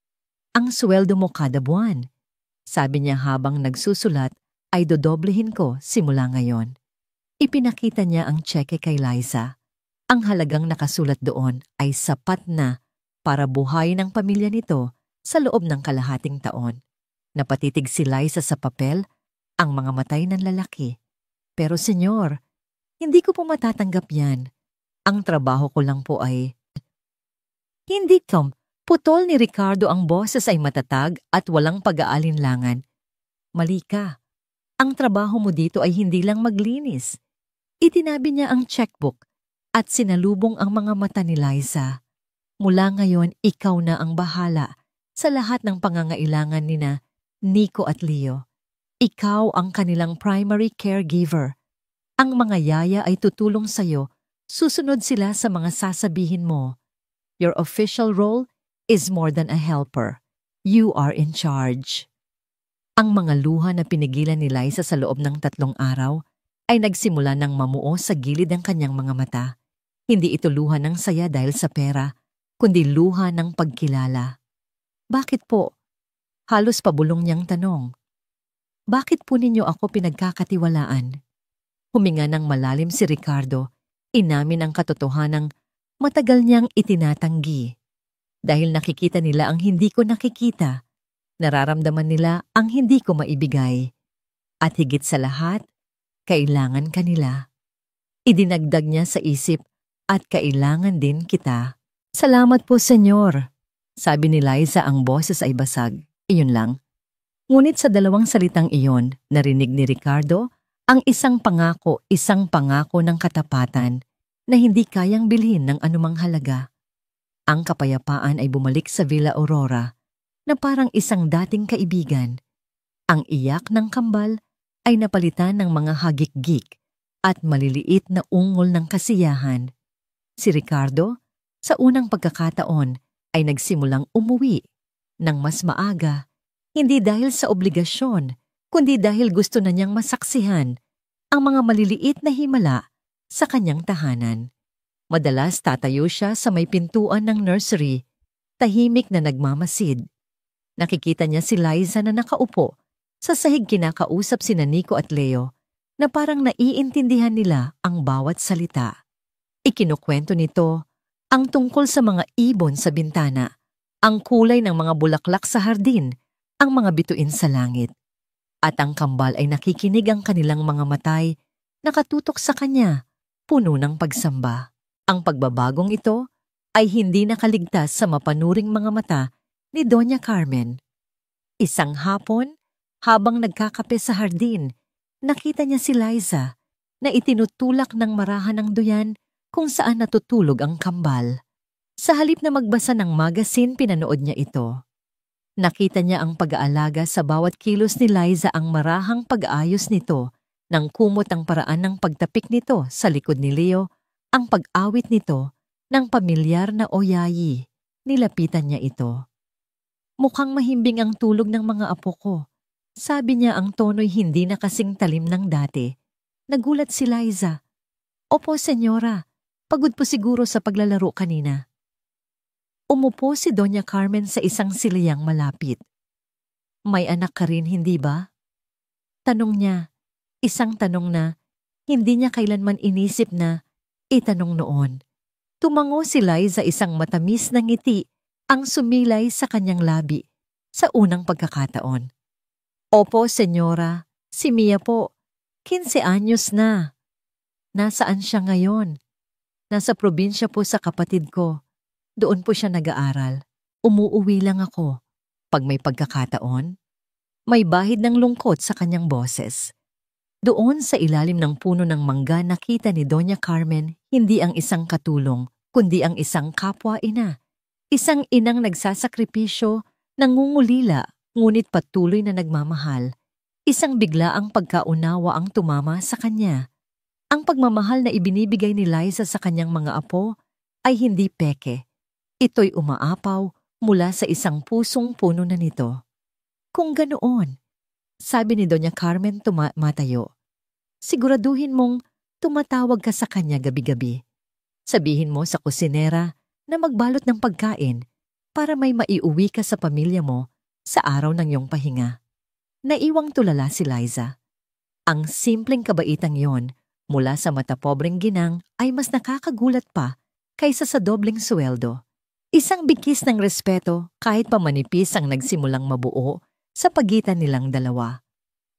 Ang sweldo mo kada buwan, sabi niya habang nagsusulat, ay dodoblehin ko simula ngayon. Ipinakita niya ang cheque kay Liza. Ang halagang nakasulat doon ay sapat na para buhayin ang pamilya nito sa loob ng kalahating taon. Napatitig si Liza sa papel, ang mga matay ng lalaki. Pero senyor, hindi ko po matatanggap yan. Ang trabaho ko lang po ay... Hindi, Tom. Putol ni Ricardo, ang boses ay matatag at walang pag-aalinlangan. Mali ka. Ang trabaho mo dito ay hindi lang maglinis. Itinabi niya ang checkbook at sinalubong ang mga mata ni Liza. Mula ngayon, ikaw na ang bahala sa lahat ng pangangailangan nina Nico at Leo. Ikaw ang kanilang primary caregiver. Ang mga yaya ay tutulong sa'yo. Susunod sila sa mga sasabihin mo. Your official role is more than a helper. You are in charge. Ang mga luha na pinigilan ni Liza sa loob ng 3 araw ay nagsimula ng mamuo sa gilid ng kanyang mga mata. Hindi ito luha ng saya dahil sa pera, kundi luha ng pagkilala. Bakit po? Halos pabulong niyang tanong. Bakit po ninyo ako pinagkakatiwalaan? Huminga ng malalim si Ricardo, inamin ang katotohanang matagal niyang itinatanggi. Dahil nakikita nila ang hindi ko nakikita, nararamdaman nila ang hindi ko maibigay. At higit sa lahat, kailangan kanila. Idinagdag niya sa isip, at kailangan din kita. Salamat po, senyor. Sabi ni Liza, ang boses ay basag. Iyon lang. Ngunit sa 2 salitang iyon, narinig ni Ricardo ang isang pangako ng katapatan na hindi kayang bilhin ng anumang halaga. Ang kapayapaan ay bumalik sa Villa Aurora na parang isang dating kaibigan. Ang iyak ng kambal ay napalitan ng mga hagik-gik at maliliit na ungol ng kasiyahan. Si Ricardo, sa unang pagkakataon, ay nagsimulang umuwi ng mas maaga, hindi dahil sa obligasyon, kundi dahil gusto na niyang masaksihan ang mga maliliit na himala sa kanyang tahanan. Madalas tatayo siya sa may pintuan ng nursery, tahimik na nagmamasid. Nakikita niya si Liza na nakaupo sa sahig, kinakausap sina Nico at Leo na parang naiintindihan nila ang bawat salita. Ikinukwento nito ang tungkol sa mga ibon sa bintana, ang kulay ng mga bulaklak sa hardin, ang mga bituin sa langit. At ang kambal ay nakikinig, ang kanilang mga matay nakatutok sa kanya, puno ng pagsamba. Ang pagbabagong ito ay hindi nakaligtas sa mapanuring mga mata ni Doña Carmen. Isang hapon, habang nagkakape sa hardin, nakita niya si Liza na itinutulak ng marahan ng duyan kung saan natutulog ang kambal. Sa halip na magbasa ng magazine, pinanood niya ito. Nakita niya ang pag-aalaga sa bawat kilos ni Liza, ang marahang pag-aayos nito, ng kumot ang paraan ng pagtapik nito sa likod ni Leo, ang pag-awit nito ng pamilyar na oyayi. Nilapitan niya ito. Mukhang mahimbing ang tulog ng mga apo ko. Sabi niya, ang tono'y hindi na kasing talim ng dati. Nagulat si Liza. Opo, senyora. Pagod po siguro sa paglalaro kanina. Umupo si Doña Carmen sa isang siliyang malapit. May anak ka rin, hindi ba? Tanong niya. Isang tanong na hindi niya kailanman inisip na itanong noon. Tumango si Liza, isang matamis na ngiti ang sumilay sa kanyang labi sa unang pagkakataon. Opo, senyora. Si Mia po. 15 anyos na. Nasaan siya ngayon? Nasa probinsya po sa kapatid ko. Doon po siya nag-aaral. Umuuwi lang ako. Pag may pagkakataon, may bahid ng lungkot sa kanyang boses. Doon sa ilalim ng puno ng mangga, nakita ni Doña Carmen hindi ang isang katulong, kundi ang isang kapwa-ina. Isang inang nagsasakripisyo, nangungulila, ngunit patuloy na nagmamahal. Isang biglaang pagkaunawa ang tumama sa kanya. Ang pagmamahal na ibinibigay ni Liza sa kanyang mga apo ay hindi peke. Ito'y umaapaw mula sa isang pusong puno na nito. Kung ganoon, sabi ni Doña Carmen matayo, siguraduhin mong tumatawag ka sa kanya gabi-gabi. Sabihin mo sa kusinera na magbalot ng pagkain para may maiuwi ka sa pamilya mo sa araw ng iyong pahinga. Naiwang tulala si Liza. Ang simpleng kabaitang yon mula sa matapobreng ginang ay mas nakakagulat pa kaysa sa dobleng sweldo. Isang bigkis ng respeto kahit pa manipis ang nagsimulang mabuo sa pagitan nilang dalawa.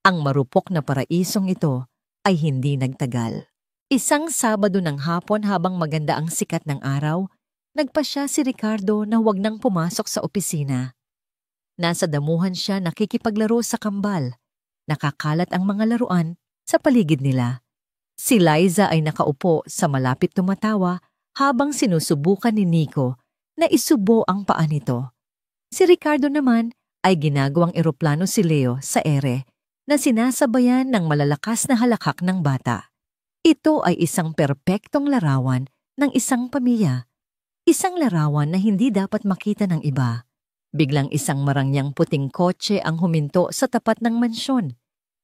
Ang marupok na paraisong ito ay hindi nagtagal. Isang Sabado ng hapon, habang maganda ang sikat ng araw, nagpasya si Ricardo na huwag nang pumasok sa opisina. Nasa damuhan siya nakikipaglaro sa kambal. Nakakalat ang mga laruan sa paligid nila. Si Liza ay nakaupo sa malapit, tumatawa habang sinusubukan ni Nico na isubo ang paa nito. Si Ricardo naman ay ginagawang eroplano si Leo sa ere na sinasabayan ng malalakas na halakhak ng bata. Ito ay isang perpektong larawan ng isang pamilya. Isang larawan na hindi dapat makita ng iba. Biglang isang marangyang puting kotse ang huminto sa tapat ng mansyon.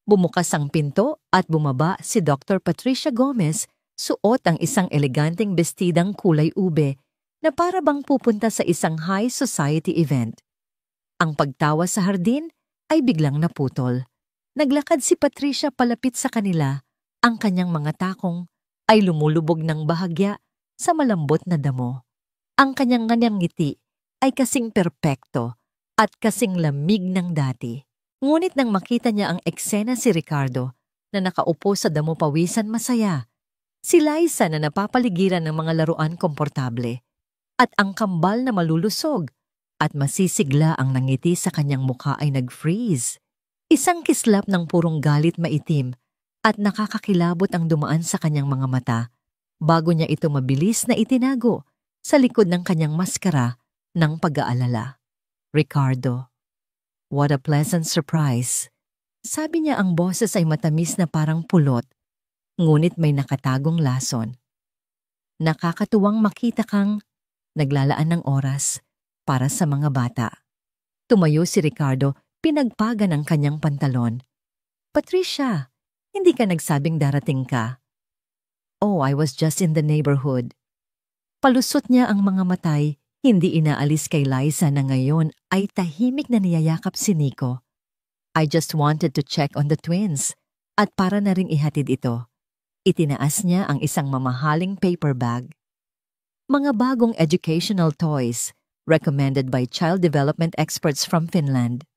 Bumukas ang pinto at bumaba si Dr. Patricia Gomez, suot ang isang eleganteng bestidang kulay ube na para bang pupunta sa isang high society event. Ang pagtawa sa hardin ay biglang naputol. Naglakad si Patricia palapit sa kanila. Ang kanyang mga takong ay lumulubog ng bahagya sa malambot na damo. Ang kanyang ngiti ay kasing perpekto at kasing lamig ng dati. Ngunit nang makita niya ang eksena, si Ricardo na nakaupo sa damo pawisan masaya, si Liza na napapaligiran ng mga laruan komportable, at ang kambal na malulusog at masisigla ang nangiti sa kanyang mukha ay nag-freeze. Isang kislap ng purong galit maitim at nakakakilabot ang dumaan sa kanyang mga mata bago niya ito mabilis na itinago sa likod ng kanyang maskara ng pag-aalala. Ricardo. What a pleasant surprise. Sabi niya, ang boses ay matamis na parang pulot. ngunit may nakatagong lason. Nakakatuwang makita kang naglalaan ng oras para sa mga bata. Tumayo si Ricardo, pinagpagan ang kanyang pantalon. Patricia, hindi ka nagsabing darating ka. Oh, I was just in the neighborhood. Palusot niya ang mga matay, hindi inaalis kay Liza na ngayon ay tahimik na niyayakap si Nico. I just wanted to check on the twins at para na ring ihatid ito. Itinaas niya ang isang mamahaling paper bag. Mga bagong educational toys recommended by child development experts from Finland.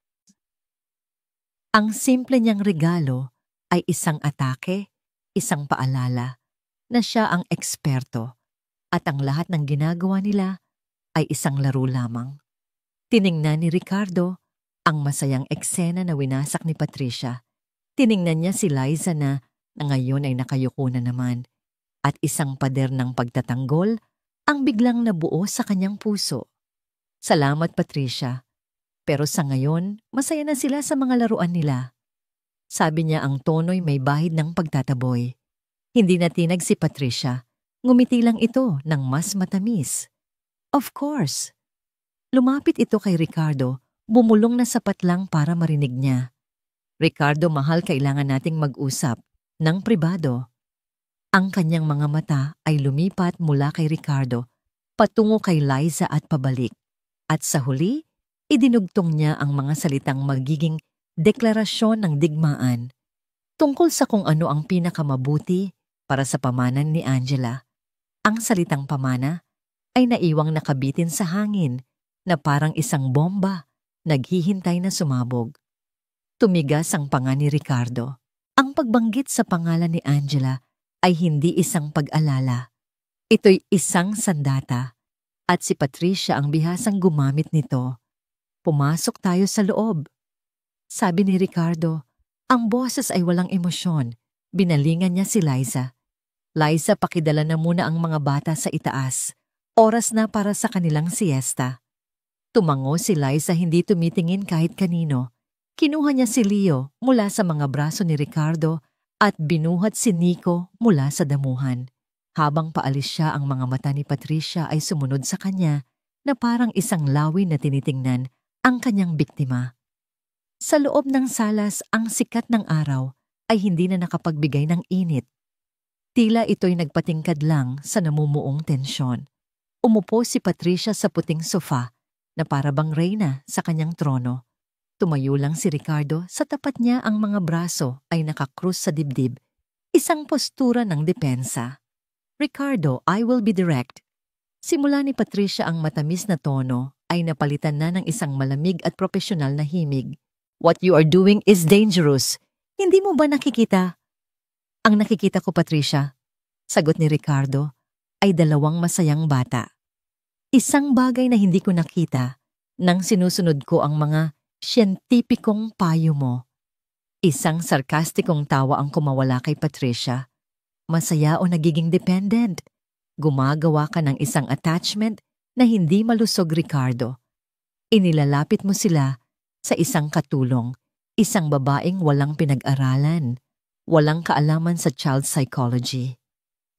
Ang simple niyang regalo ay isang atake, isang paalala na siya ang eksperto at ang lahat ng ginagawa nila ay isang laro lamang. Tiningnan ni Ricardo ang masayang eksena na winasak ni Patricia. Tiningnan niya si Liza na ngayon ay nakayuko na naman at isang pader ng pagtatanggol ang biglang nabuo sa kanyang puso. Salamat Patricia, pero sa ngayon masaya na sila sa mga laruan nila. Sabi niya ang tono'y may bahid ng pagtataboy. Hindi natinag si Patricia, ngumiti lang ito ng mas matamis. Of course. Lumapit ito kay Ricardo, bumulong na sapat lang para marinig niya. Ricardo, mahal, kailangan nating mag-usap ng pribado. Ang kanyang mga mata ay lumipat mula kay Ricardo patungo kay Liza at pabalik. At sa huli, idinugtong niya ang mga salitang magiging deklarasyon ng digmaan tungkol sa kung ano ang pinakamabuti para sa pamanan ni Angela. Ang salitang pamana ay naiwang nakabitin sa hangin na parang isang bomba naghihintay na sumabog. Tumigas ang panga ni Ricardo. Ang pagbanggit sa pangalan ni Angela ay hindi isang pag-alala. Ito'y isang sandata at si Patricia ang bihasang gumamit nito. Pumasok tayo sa loob. Sabi ni Ricardo, ang boses ay walang emosyon. Binalingan niya si Liza. Liza, pakidala na muna ang mga bata sa itaas. Oras na para sa kanilang siesta. Tumango si Liza, hindi tumitingin kahit kanino. Kinuha niya si Leo mula sa mga braso ni Ricardo at binuhat si Nico mula sa damuhan. Habang paalis siya, ang mga mata ni Patricia ay sumunod sa kanya na parang isang lawin na tinitingnan ang kanyang biktima. Sa loob ng salas, ang sikat ng araw ay hindi na nakapagbigay ng init. Tila ito'y nagpatingkad lang sa namumuong tensyon. Umupo si Patricia sa puting sofa na para bang reyna sa kanyang trono. Tumayo lang si Ricardo, sa tapat niya ang mga braso ay nakakrus sa dibdib. Isang postura ng depensa. Ricardo, I will be direct. Simula ni Patricia ang matamis na tono ay napalitan na ng isang malamig at profesional na himig. What you are doing is dangerous. Hindi mo ba nakikita? Ang nakikita ko, Patricia, sagot ni Ricardo, ay dalawang masayang bata. Isang bagay na hindi ko nakita nang sinusunod ko ang mga siyentipikong payo mo. Isang sarkastikong tawa ang kumawala kay Patricia. Masaya o nagiging dependent? Gumagawa ka ng isang attachment na hindi malusog, Ricardo. Inilalapit mo sila sa isang katulong, isang babaeng walang pinag-aralan, walang kaalaman sa child psychology.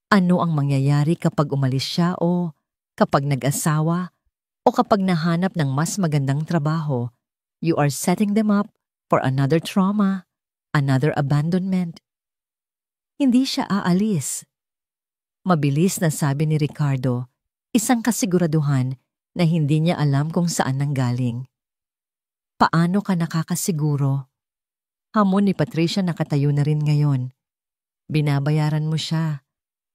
Ano ang mangyayari kapag umalis siya o kapag nag-asawa o kapag nahanap ng mas magandang trabaho? You are setting them up for another trauma, another abandonment. Hindi siya aalis. Mabilis na sabi ni Ricardo, isang kasiguraduhan na hindi niya alam kung saan nanggaling. Paano ka nakakasiguro? Hamon ni Patricia, nakatayo na rin ngayon. Binabayaran mo siya.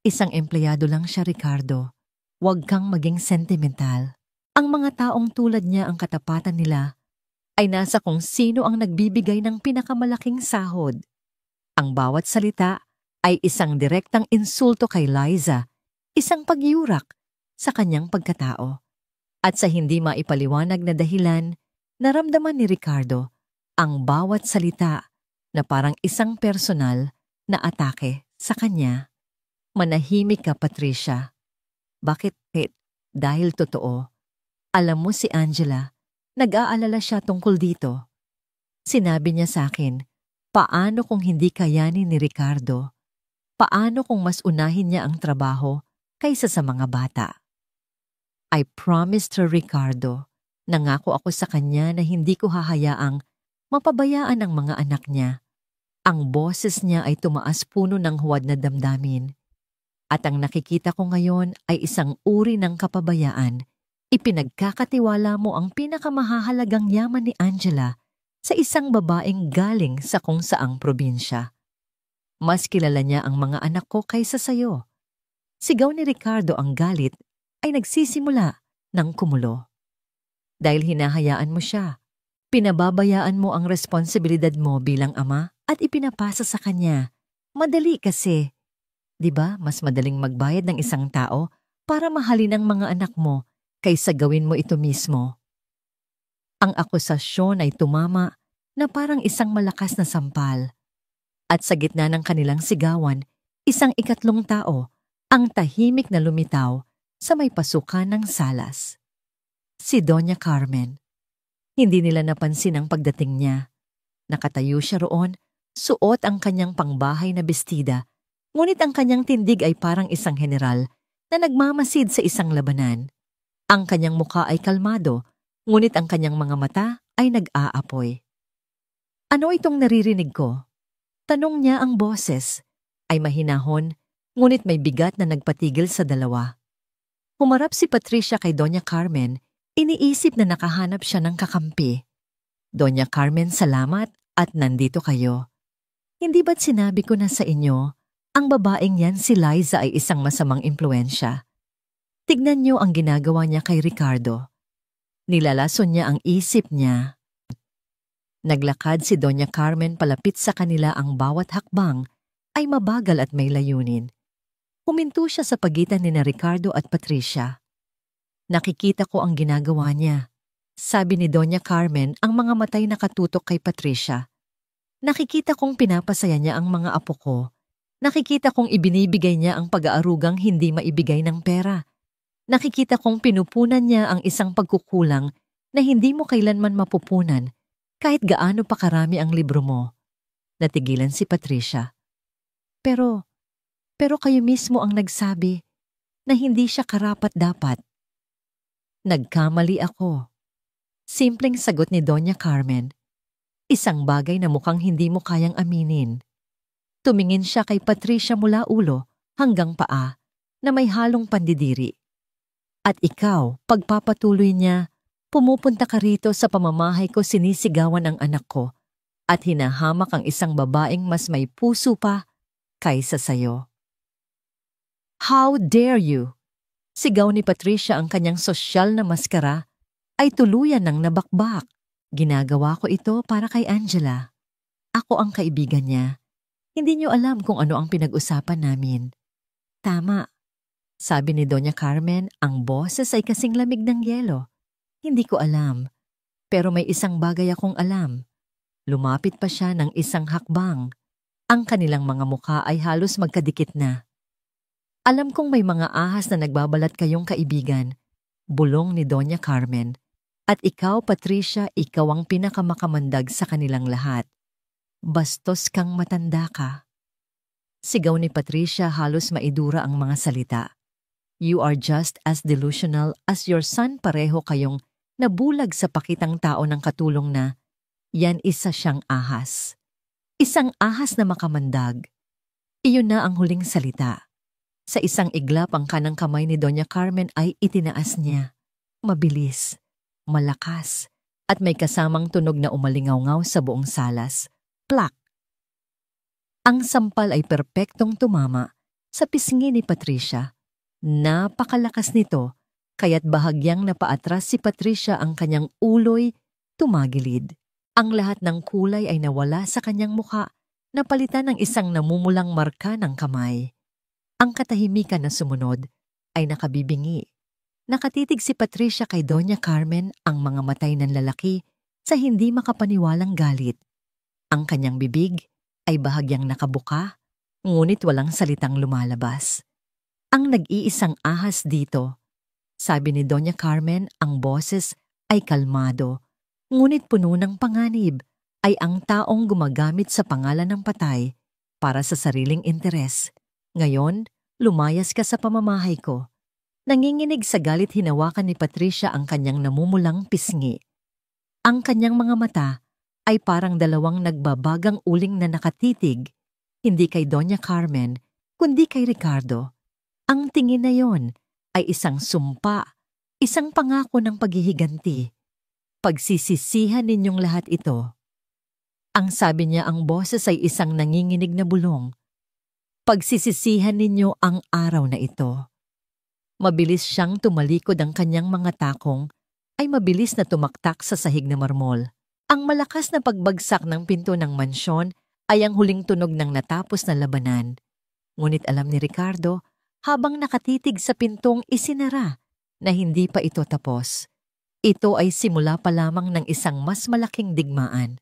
Isang empleyado lang siya, Ricardo. Huwag kang maging sentimental. Ang mga taong tulad niya, ang katapatan nila ay nasa kung sino ang nagbibigay ng pinakamalaking sahod. Ang bawat salita ay isang direktang insulto kay Liza, isang pagyurak sa kanyang pagkatao. At sa hindi maipaliwanag na dahilan, naramdaman ni Ricardo ang bawat salita na parang isang personal na atake sa kanya. Manahimik ka, Patricia. Bakit, Kate? Dahil totoo. Alam mo si Angela, nag-aalala siya tungkol dito. Sinabi niya sa akin, paano kung hindi kayanin ni Ricardo? Paano kung mas unahin niya ang trabaho kaysa sa mga bata? I promised her, Ricardo. Nangako ako sa kanya na hindi ko hahayaang mapabayaan ang mga anak niya. Ang boses niya ay tumaas puno ng huwad na damdamin. At ang nakikita ko ngayon ay isang uri ng kapabayaan. Ipinagkakatiwala mo ang pinakamahalagang yaman ni Angela sa isang babaeng galing sa kung saang probinsya. Mas kilala niya ang mga anak ko kaysa sayo. Sigaw ni Ricardo. Ang galit ay nagsisimula ng kumulo. Dahil hinahayaan mo siya, pinababayaan mo ang responsibilidad mo bilang ama at ipinapasa sa kanya. Madali kasi. 'Di ba, mas madaling magbayad ng isang tao para mahalin ang mga anak mo kaysa gawin mo ito mismo. Ang akusasyon ay tumama na parang isang malakas na sampal. At sa gitna ng kanilang sigawan, isang ikatlong tao ang tahimik na lumitaw sa may pasukan ng salas. Si Doña Carmen. Hindi nila napansin ang pagdating niya. Nakatayo siya roon, suot ang kanyang pangbahay na bestida, ngunit ang kanyang tindig ay parang isang general na nagmamasid sa isang labanan. Ang kanyang mukha ay kalmado, ngunit ang kanyang mga mata ay nag-aapoy. Ano itong naririnig ko? Tanong niya. Ang boses ay mahinahon, ngunit may bigat na nagpatigil sa dalawa. Humarap si Patricia kay Doña Carmen, iniisip na nakahanap siya ng kakampi. Doña Carmen, salamat at nandito kayo. Hindi ba't sinabi ko na sa inyo, ang babaeng yan si Liza ay isang masamang impluensya. Tignan niyo ang ginagawa niya kay Ricardo. Nilalason niya ang isip niya. Naglakad si Doña Carmen palapit sa kanila. Ang bawat hakbang ay mabagal at may layunin. Huminto siya sa pagitan ni Ricardo at Patricia. Nakikita ko ang ginagawa niya, sabi ni Doña Carmen, ang mga matay nakatutok kay Patricia. Nakikita kong pinapasaya niya ang mga apo ko. Nakikita kong ibinibigay niya ang pag-aarugang hindi maibigay ng pera. Nakikita kong pinupunan niya ang isang pagkukulang na hindi mo kailanman mapupunan kahit gaano pa karami ang libro mo. Natigilan si Patricia. Pero kayo mismo ang nagsabi na hindi siya karapat-dapat. Nagkamali ako. Simpleng sagot ni Doña Carmen. Isang bagay na mukhang hindi mo kayang aminin. Tumingin siya kay Patricia mula ulo hanggang paa na may halong pandidiri. At ikaw, pagpapatuloy niya, pumupunta ka rito sa pamamahay ko, sinisigawan ang anak ko at hinahamak ang isang babaeng mas may puso pa kaysa sayo. How dare you? Sigaw ni Patricia. Ang kanyang sosyal na maskara ay tuluyan ng nabakbak. Ginagawa ko ito para kay Angela. Ako ang kaibigan niya. Hindi niyo alam kung ano ang pinag-usapan namin. Tama. Sabi ni Doña Carmen, ang boses ay kasing lamig ng yelo. Hindi ko alam. Pero may isang bagay akong alam. Lumapit pa siya ng isang hakbang. Ang kanilang mga mukha ay halos magkadikit na. Alam kong may mga ahas na nagbabalat kayong kaibigan, bulong ni Doña Carmen. At ikaw, Patricia, ikaw ang pinakamakamandag sa kanilang lahat. Bastos kang matanda ka. Sigaw ni Patricia, halos maidura ang mga salita. You are just as delusional as your son. Pareho kayong nabulag sa pakitang tao ng katulong na yan isa siyang ahas. Isang ahas na makamandag. Iyon na ang huling salita. Sa isang iglap ang kanang kamay ni Doña Carmen ay itinaas niya. Mabilis, malakas, at may kasamang tunog na umalingaw-ngaw sa buong salas. Plak! Ang sampal ay perpektong tumama sa pisngi ni Patricia. Napakalakas nito, kaya't bahagyang napaatras si Patricia, ang kanyang ulo'y tumagilid. Ang lahat ng kulay ay nawala sa kanyang mukha, napalitan ng isang namumulang marka ng kamay. Ang katahimikan na sumunod ay nakabibingi. Nakatitig si Patricia kay Doña Carmen, ang mga matay ng lalaki, sa hindi makapaniwalang galit. Ang kanyang bibig ay bahagyang nakabuka, ngunit walang salitang lumalabas. Ang nag-iisang ahas dito, sabi ni Doña Carmen, ang boses ay kalmado, ngunit puno ng panganib, ay ang taong gumagamit sa pangalan ng patay para sa sariling interes. Ngayon, lumayas ka sa pamamahay ko. Nanginginig sa galit, hinawakan ni Patricia ang kanyang namumulang pisngi. Ang kanyang mga mata ay parang dalawang nagbabagang uling na nakatitig, hindi kay Doña Carmen, kundi kay Ricardo. Ang tingin na yon ay isang sumpa, isang pangako ng paghihiganti. Pagsisisihan ninyong lahat ito. Ang sabi niya, ang boses ay isang nanginginig na bulong. Pagsisisihan ninyo ang araw na ito. Mabilis siyang tumalikod, ang kanyang mga takong ay mabilis na tumaktak sa sahig na marmol. Ang malakas na pagbagsak ng pinto ng mansyon ay ang huling tunog ng natapos na labanan. Ngunit alam ni Ricardo, habang nakatitig sa pintong isinara, na hindi pa ito tapos. Ito ay simula pa lamang ng isang mas malaking digmaan.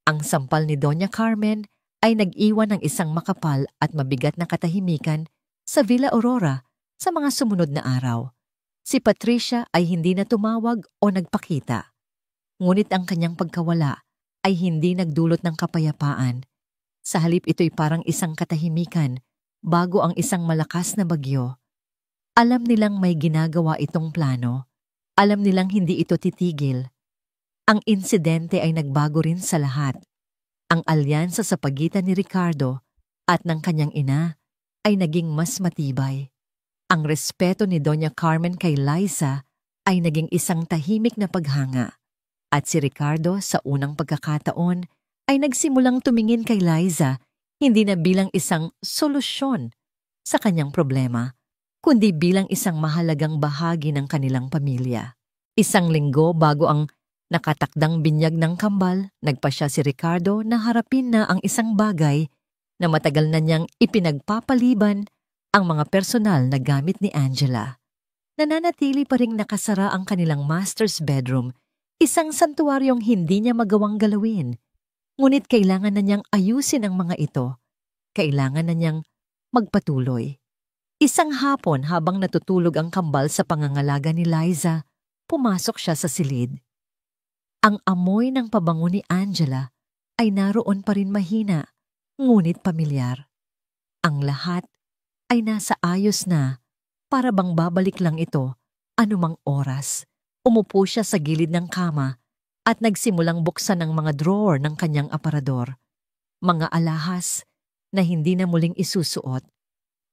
Ang sampal ni Doña Carmen ay nag-iwan ng isang makapal at mabigat na katahimikan sa Villa Aurora sa mga sumunod na araw. Si Patricia ay hindi na tumawag o nagpakita. Ngunit ang kanyang pagkawala ay hindi nagdulot ng kapayapaan. Sa halip, ito'y parang isang katahimikan bago ang isang malakas na bagyo. Alam nilang may ginagawa itong plano. Alam nilang hindi ito titigil. Ang insidente ay nagbago rin sa lahat. Ang alyansa sa pagitan ni Ricardo at ng kanyang ina ay naging mas matibay. Ang respeto ni Doña Carmen kay Liza ay naging isang tahimik na paghanga. At si Ricardo sa unang pagkakataon ay nagsimulang tumingin kay Liza hindi na bilang isang solusyon sa kanyang problema, kundi bilang isang mahalagang bahagi ng kanilang pamilya. Isang linggo bago ang nakatakdang binyag ng kambal, nagpasya si Ricardo na harapin na ang isang bagay na matagal na niyang ipinagpapaliban, ang mga personal na gamit ni Angela. Nananatili pa ring nakasara ang kanilang master's bedroom, isang santuaryong hindi niya magawang galawin. Ngunit kailangan na niyang ayusin ang mga ito. Kailangan na niyang magpatuloy. Isang hapon habang natutulog ang kambal sa pangangalaga ni Liza, pumasok siya sa silid. Ang amoy ng pabango ni Angela ay naroon pa rin mahina, ngunit pamilyar. Ang lahat ay nasa ayos na, para bang babalik lang ito anumang oras. Umupo siya sa gilid ng kama at nagsimulang buksan ang mga drawer ng kanyang aparador. Mga alahas na hindi na muling isusuot.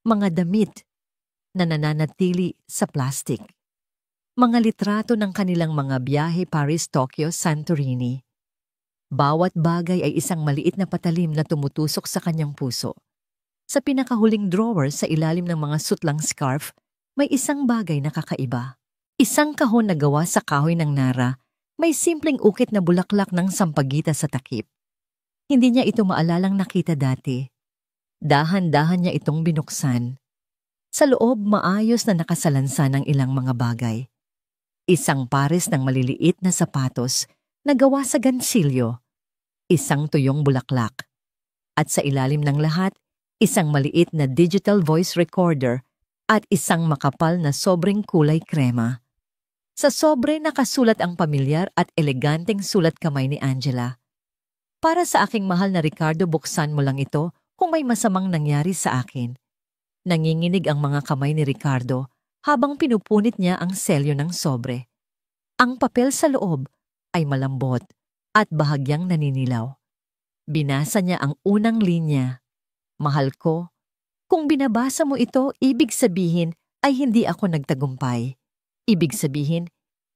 Mga damit na nananatili sa plastik. Mga litrato ng kanilang mga biyahe Paris, Tokyo, Santorini. Bawat bagay ay isang maliit na patalim na tumutusok sa kanyang puso. Sa pinakahuling drawer sa ilalim ng mga sutlang scarf, may isang bagay na kakaiba. Isang kahon na gawa sa kahoy ng nara, may simpleng ukit na bulaklak ng sampagita sa takip. Hindi niya ito maalalang nakita dati. Dahan-dahan niya itong binuksan. Sa loob, maayos na nakasalansan ng ilang mga bagay. Isang pares ng maliliit na sapatos na gawa sa gansilyo. Isang tuyong bulaklak. At sa ilalim ng lahat, isang maliit na digital voice recorder at isang makapal na sobreng kulay krema. Sa sobre nakasulat ang pamilyar at eleganteng sulat kamay ni Angela. Para sa aking mahal na Ricardo, buksan mo lang ito kung may masamang nangyari sa akin. Nanginginig ang mga kamay ni Ricardo habang pinupunit niya ang selyo ng sobre. Ang papel sa loob ay malambot at bahagyang naninilaw. Binasa niya ang unang linya. Mahal ko, kung binabasa mo ito, ibig sabihin ay hindi ako nagtagumpay. Ibig sabihin,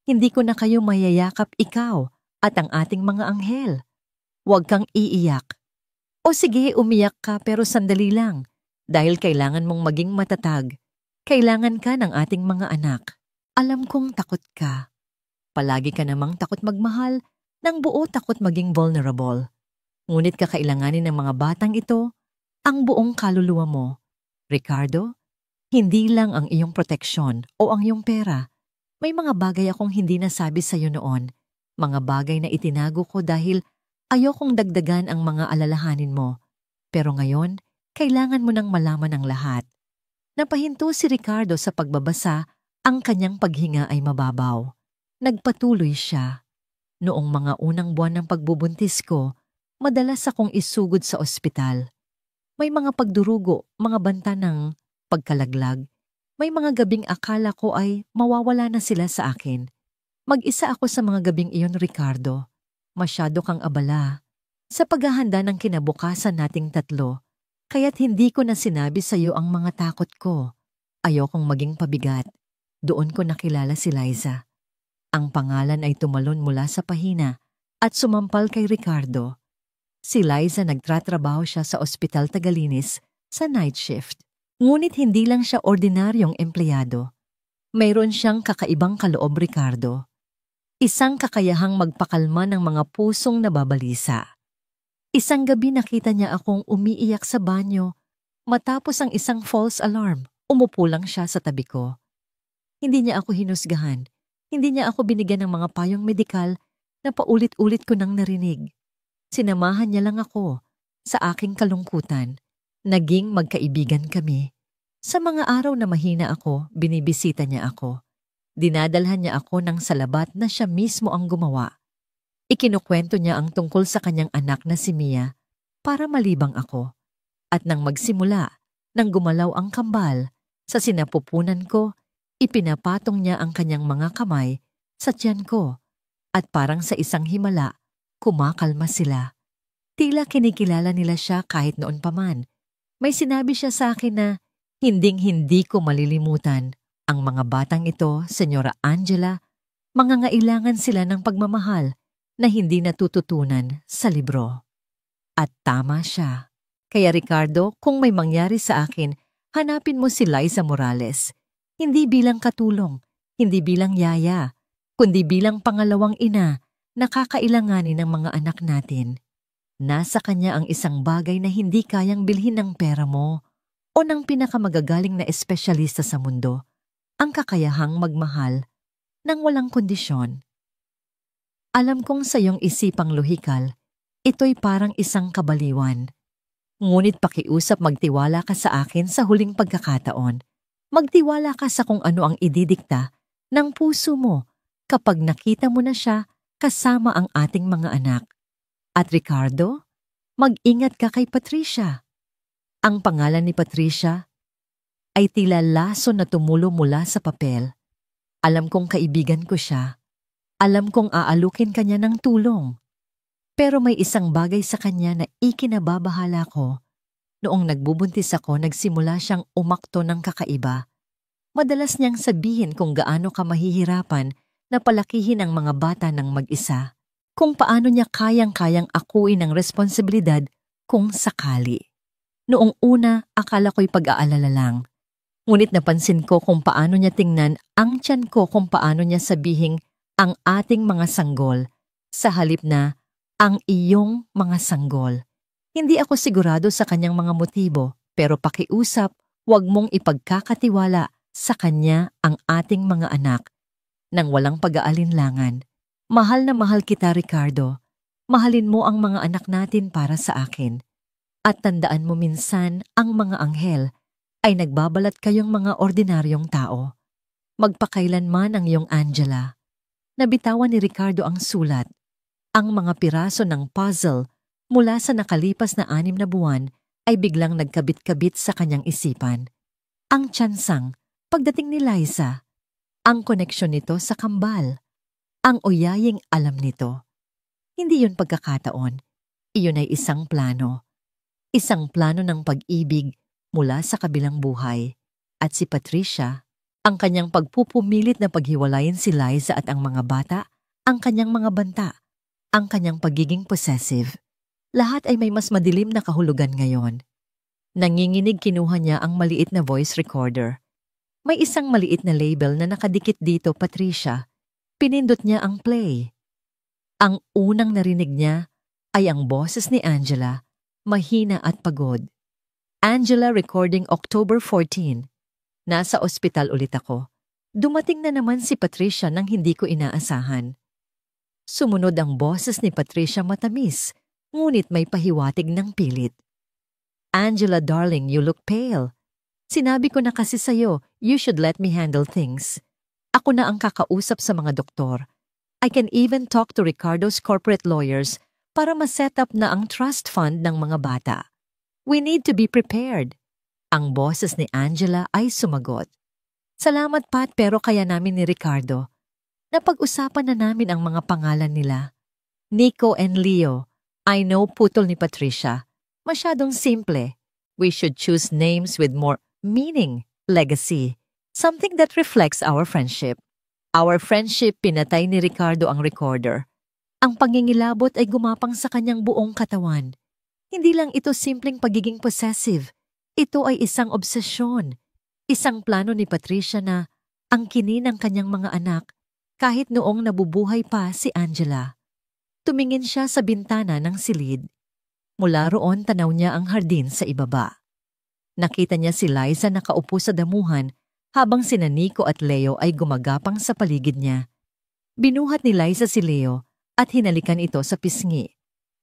hindi ko na kayo mayayakap, ikaw at ang ating mga anghel. Huwag kang iiyak. O sige, umiyak ka pero sandali lang. Dahil kailangan mong maging matatag. Kailangan ka ng ating mga anak. Alam kong takot ka. Palagi ka namang takot magmahal, ng buo takot maging vulnerable. Ngunit kakailanganin ng mga batang ito ang buong kaluluwa mo. Ricardo, hindi lang ang iyong proteksyon o ang iyong pera. May mga bagay akong hindi nasabi sa iyo noon. Mga bagay na itinago ko dahil ayokong dagdagan ang mga alalahanin mo. Pero ngayon, kailangan mo nang malaman ang lahat. Napahinto si Ricardo sa pagbabasa, ang kanyang paghinga ay mababaw. Nagpatuloy siya. Noong mga unang buwan ng pagbubuntis ko, madalas akong isugod sa ospital. May mga pagdurugo, mga banta ng pagkalaglag. May mga gabing akala ko ay mawawala na sila sa akin. Mag-isa ako sa mga gabing iyon, Ricardo. Masyado kang abala sa paghahanda ng kinabukasan nating tatlo, kaya't hindi ko na sinabi sa iyo ang mga takot ko. Ayokong maging pabigat. Doon ko nakilala si Liza. Ang pangalan ay tumalon mula sa pahina at sumampal kay Ricardo. Si Liza, nagtratrabaho siya sa Ospital Tagalinis sa night shift. Ngunit hindi lang siya ordinaryong empleyado. Mayroon siyang kakaibang kaloob, Ricardo. Isang kakayahang magpakalma ng mga pusong nababalisa. Isang gabi nakita niya akong umiiyak sa banyo. Matapos ang isang false alarm, umupo lang siya sa tabi ko. Hindi niya ako hinusgahan. Hindi niya ako binigyan ng mga payong medikal na paulit-ulit ko nang narinig. Sinamahan niya lang ako sa aking kalungkutan. Naging magkaibigan kami. Sa mga araw na mahina ako, binibisita niya ako. Dinadalhan niya ako ng salabat na siya mismo ang gumawa. Ikinukwento niya ang tungkol sa kanyang anak na si Mia para malibang ako. At nang magsimula, nang gumalaw ang kambal, sa sinapupunan ko, ipinapatong niya ang kanyang mga kamay sa tiyan ko at parang sa isang himala, kumakalma sila. Tila kinikilala nila siya kahit noon pa man. May sinabi siya sa akin na hinding-hindi ko malilimutan. Ang mga batang ito, Senyora Angela, mangangailangan sila ng pagmamahal na hindi natututunan sa libro. At tama siya. Kaya Ricardo, kung may mangyari sa akin, hanapin mo si Liza Morales. Hindi bilang katulong, hindi bilang yaya, kundi bilang pangalawang ina na kakailanganin ng mga anak natin. Nasa kanya ang isang bagay na hindi kayang bilhin ng pera mo o ng pinakamagagaling na espesyalista sa mundo. Ang kakayahang magmahal ng walang kondisyon. Alam kong sa iyong isipang lohikal, ito'y parang isang kabaliwan. Ngunit pakiusap, magtiwala ka sa akin sa huling pagkakataon. Magtiwala ka sa kung ano ang ididikta ng puso mo kapag nakita mo na siya kasama ang ating mga anak. At Ricardo, mag-ingat ka kay Patricia. Ang pangalan ni Patricia ay tila laso na tumulo mula sa papel. Alam kong kaibigan ko siya. Alam kong aalukin kanya ng tulong. Pero may isang bagay sa kanya na ikinababahala ko. Noong nagbubuntis ako, nagsimula siyang umakto ng kakaiba. Madalas niyang sabihin kung gaano ka mahihirapan na palakihin ang mga bata ng mag-isa. Kung paano niya kayang-kayang akuin ang responsibilidad kung sakali. Noong una, akala ko'y pag-aalala lang. Ngunit napansin ko kung paano niya tingnan ang tiyan ko, kung paano niya sabihing ang ating mga sanggol sa halip na ang iyong mga sanggol. Hindi ako sigurado sa kanyang mga motibo, pero pakiusap, huwag mong ipagkakatiwala sa kanya ang ating mga anak nang walang pag-aalinlangan. Mahal na mahal kita, Ricardo. Mahalin mo ang mga anak natin para sa akin. At tandaan mo, minsan ang mga anghel ay nagbabalat kayong mga ordinaryong tao. Magpakailanman ang iyong Angela. Nabitawan ni Ricardo ang sulat. Ang mga piraso ng puzzle mula sa nakalipas na 6 na buwan ay biglang nagkabit-kabit sa kanyang isipan. Ang tiyansang, pagdating ni Liza, ang koneksyon nito sa kambal, ang uyaying alam nito. Hindi yun pagkakataon, iyon ay isang plano. Isang plano ng pag-ibig mula sa kabilang buhay. At si Patricia, ang kanyang pagpupumilit na paghiwalayin si Liza at ang mga bata, ang kanyang mga banta, ang kanyang pagiging possessive. Lahat ay may mas madilim na kahulugan ngayon. Nanginginig, kinuha niya ang maliit na voice recorder. May isang maliit na label na nakadikit dito, Patricia. Pinindot niya ang play. Ang unang narinig niya ay ang boses ni Angela, mahina at pagod. Angela, recording October 14. Nasa ospital ulit ako. Dumating na naman si Patricia nang hindi ko inaasahan. Sumunod ang boses ni Patricia, matamis, ngunit may pahiwatig ng pilit. Angela, darling, you look pale. Sinabi ko na kasi sa'yo, you should let me handle things. Ako na ang kakausap sa mga doktor. I can even talk to Ricardo's corporate lawyers para ma-set up na ang trust fund ng mga bata. We need to be prepared. Ang boses ni Angela ay sumagot. Salamat Pat, pero kaya namin ni Ricardo. Napag-usapan na namin ang mga pangalan nila. Nico and Leo. I know putol ni Patricia. Masyadong simple. We should choose names with more meaning, legacy. Something that reflects our friendship. Our friendship, pinatay ni Ricardo ang recorder. Ang pangingilabot ay gumapang sa kanyang buong katawan. Hindi lang ito simpleng pagiging possessive. Ito ay isang obsesyon. Isang plano ni Patricia na angkinin ng kanyang mga anak kahit noong nabubuhay pa si Angela. Tumingin siya sa bintana ng silid. Mula roon tanaw niya ang hardin sa ibaba. Nakita niya si Liza nakaupo sa damuhan habang sina Nico at Leo ay gumagapang sa paligid niya. Binuhat ni Liza si Leo at hinalikan ito sa pisngi.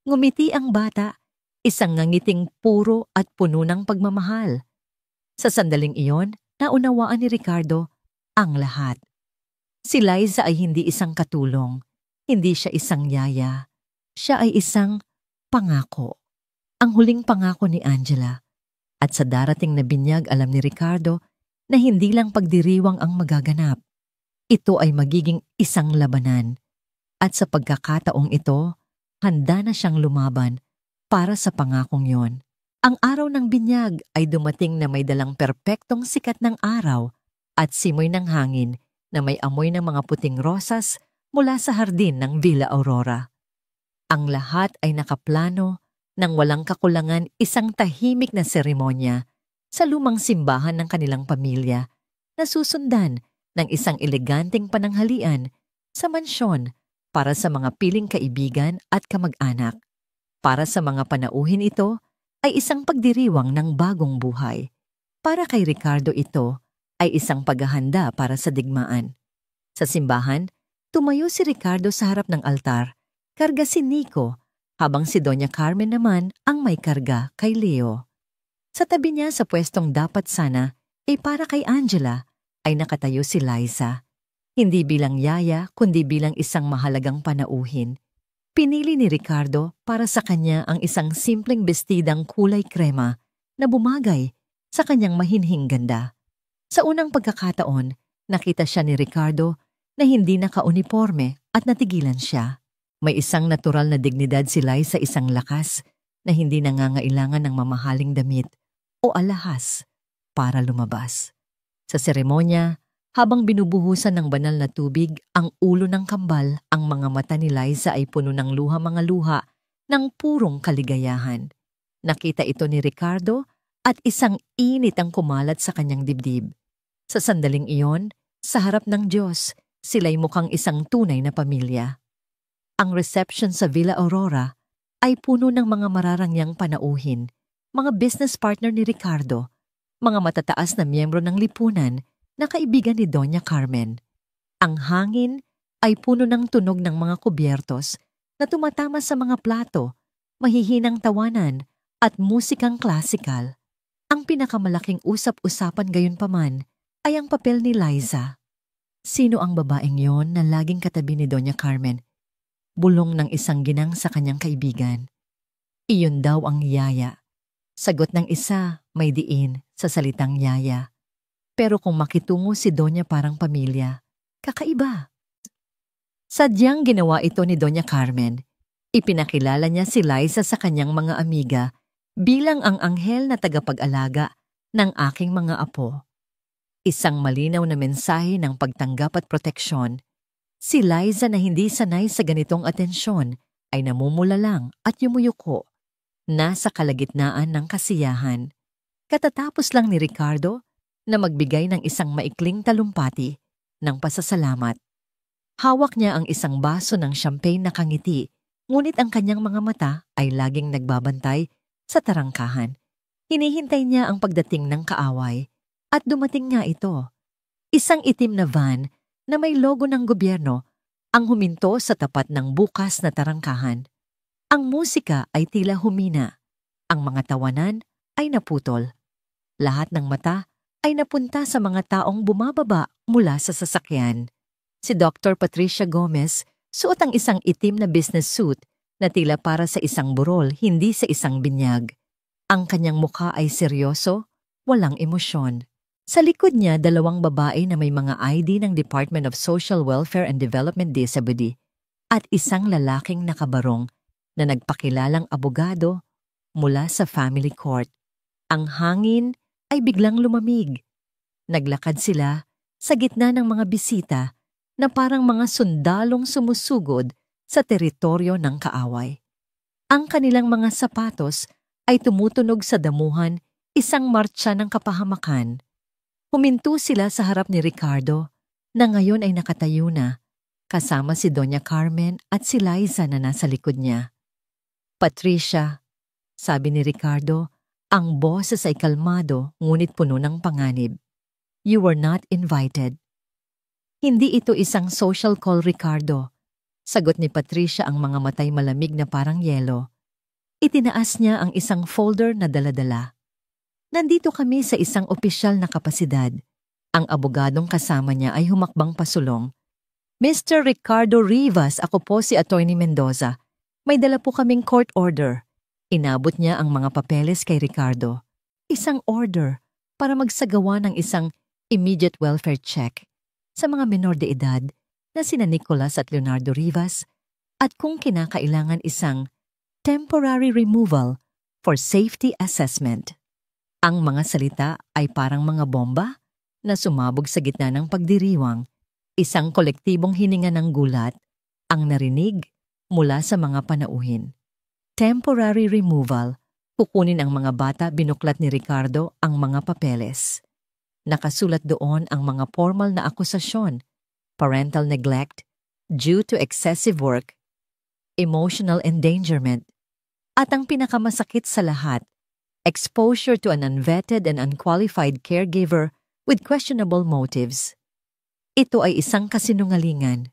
Ngumiti ang bata, isang ngangiting puro at puno ng pagmamahal. Sa sandaling iyon, naunawaan ni Ricardo ang lahat. Si Liza ay hindi isang katulong, hindi siya isang yaya. Siya ay isang pangako. Ang huling pangako ni Angela. At sa darating na binyag alam ni Ricardo na hindi lang pagdiriwang ang magaganap. Ito ay magiging isang labanan. At sa pagkakataong ito, handa na siyang lumaban para sa pangakong yon. Ang araw ng binyag ay dumating na may dalang perpektong sikat ng araw at simoy ng hangin na may amoy ng mga puting rosas mula sa hardin ng Villa Aurora. Ang lahat ay nakaplano nang walang kakulangan, isang tahimik na seremonya sa lumang simbahan ng kanilang pamilya na susundan ng isang eleganteng pananghalian sa mansyon para sa mga piling kaibigan at kamag-anak. Para sa mga panauhin ito ay isang pagdiriwang ng bagong buhay. Para kay Ricardo ito ay isang paghahanda para sa digmaan. Sa simbahan, tumayo si Ricardo sa harap ng altar, karga si Nico, habang si Doña Carmen naman ang may karga kay Leo. Sa tabi niya sa pwestong dapat sana ay para kay Angela ay nakatayo si Liza. Hindi bilang yaya kundi bilang isang mahalagang panauhin. Pinili ni Ricardo para sa kanya ang isang simpleng bestidang kulay krema na bumagay sa kanyang mahinhing ganda. Sa unang pagkakataon, nakita siya ni Ricardo na hindi naka-uniforme at natigilan siya. May isang natural na dignidad si Liza, isang lakas na hindi nangangailangan ng mamahaling damit o alahas para lumabas. Sa seremonya, habang binubuhusan ng banal na tubig ang ulo ng kambal, ang mga mata ni Liza ay puno ng mga luha ng purong kaligayahan. Nakita ito ni Ricardo at isang init ang kumalat sa kanyang dibdib. Sa sandaling iyon, sa harap ng Diyos, sila'y mukhang isang tunay na pamilya. Ang reception sa Villa Aurora ay puno ng mga mararangyang panauhin, mga business partner ni Ricardo, mga matataas na miyembro ng lipunan na kaibigan ni Doña Carmen. Ang hangin ay puno ng tunog ng mga kubyertos na tumatama sa mga plato, mahihinang tawanan at musikang klasikal. Ang pinakamalaking usap-usapan gayunpaman ay ang papel ni Liza. Sino ang babaeng yon na laging katabi ni Doña Carmen? Bulong ng isang ginang sa kanyang kaibigan. Iyon daw ang yaya. Sagot ng isa, may diin sa salitang yaya. Pero kung makitungo si Doña parang pamilya, kakaiba. Sadyang ginawa ito ni Doña Carmen. Ipinakilala niya si Liza sa kanyang mga amiga bilang ang anghel na tagapag-alaga ng aking mga apo. Isang malinaw na mensahe ng pagtanggap at proteksyon. Si Liza na hindi sanay sa ganitong atensyon ay namumula lang at yumuyuko. Nasa kalagitnaan ng kasiyahan. Katatapos lang ni Ricardo na magbigay ng isang maikling talumpati ng pasasalamat. Hawak niya ang isang baso ng champagne na kangiti, ngunit ang kanyang mga mata ay laging nagbabantay sa tarangkahan. Hinihintay niya ang pagdating ng kaaway, at dumating nga ito. Isang itim na van na may logo ng gobyerno ang huminto sa tapat ng bukas na tarangkahan. Ang musika ay tila humina. Ang mga tawanan ay naputol. Lahat ng mata ay napunta sa mga taong bumababa mula sa sasakyan. Si Dr. Patricia Gomez suot ang isang itim na business suit na tila para sa isang burol, hindi sa isang binyag. Ang kanyang mukha ay seryoso, walang emosyon. Sa likod niya, 2 babae na may mga ID ng Department of Social Welfare and Development Disability at isang lalaking nakabarong na nagpakilalang abogado mula sa family court. Ang hangin ay biglang lumamig. Naglakad sila sa gitna ng mga bisita na parang mga sundalong sumusugod sa teritoryo ng kaaway. Ang kanilang mga sapatos ay tumutunog sa damuhan, isang martsa ng kapahamakan. Huminto sila sa harap ni Ricardo na ngayon ay nakatayo na, kasama si Doña Carmen at si Liza na nasa likod niya. Patricia, sabi ni Ricardo, ang boses ay kalmado ngunit puno ng panganib. You were not invited. Hindi ito isang social call, Ricardo. Sagot ni Patricia, ang mga matay malamig na parang yelo. Itinaas niya ang isang folder na dala-dala. Nandito kami sa isang opisyal na kapasidad. Ang abogadong kasama niya ay humakbang pasulong. Mr. Ricardo Rivas, ako po si Attorney Mendoza. May dala po kaming court order. Inabot niya ang mga papeles kay Ricardo. Isang order para magsagawa ng isang immediate welfare check sa mga menor de edad na sina Nicolas at Leonardo Rivas at kung kinakailangan isang temporary removal for safety assessment. Ang mga salita ay parang mga bomba na sumabog sa gitna ng pagdiriwang. Isang kolektibong hininga ng gulat ang narinig mula sa mga panauhin. Temporary removal, kukunin ang mga bata. Binuklat ni Ricardo ang mga papeles. Nakasulat doon ang mga formal na akusasyon: parental neglect due to excessive work, emotional endangerment, at ang pinakamasakit sa lahat, exposure to an unvetted and unqualified caregiver with questionable motives. Ito ay isang kasinungalingan.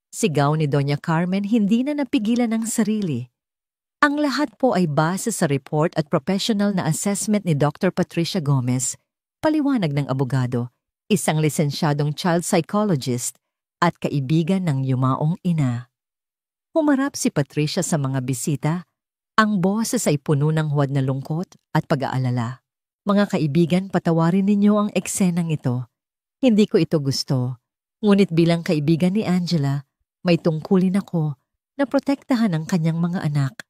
Sigaw ni Doña Carmen, hindi na napigilan ng sarili. Ang lahat po ay base sa report at professional na assessment ni Dr. Patricia Gomez, paliwanag ng abogado, isang lisensyadong child psychologist at kaibigan ng yumaong ina. Humarap si Patricia sa mga bisita. Ang boses ay puno ng huwad na lungkot at pag-aalala. Mga kaibigan, patawarin ninyo ang eksenang ito. Hindi ko ito gusto. Ngunit bilang kaibigan ni Angela, may tungkulin ako na protektahan ang kanyang mga anak.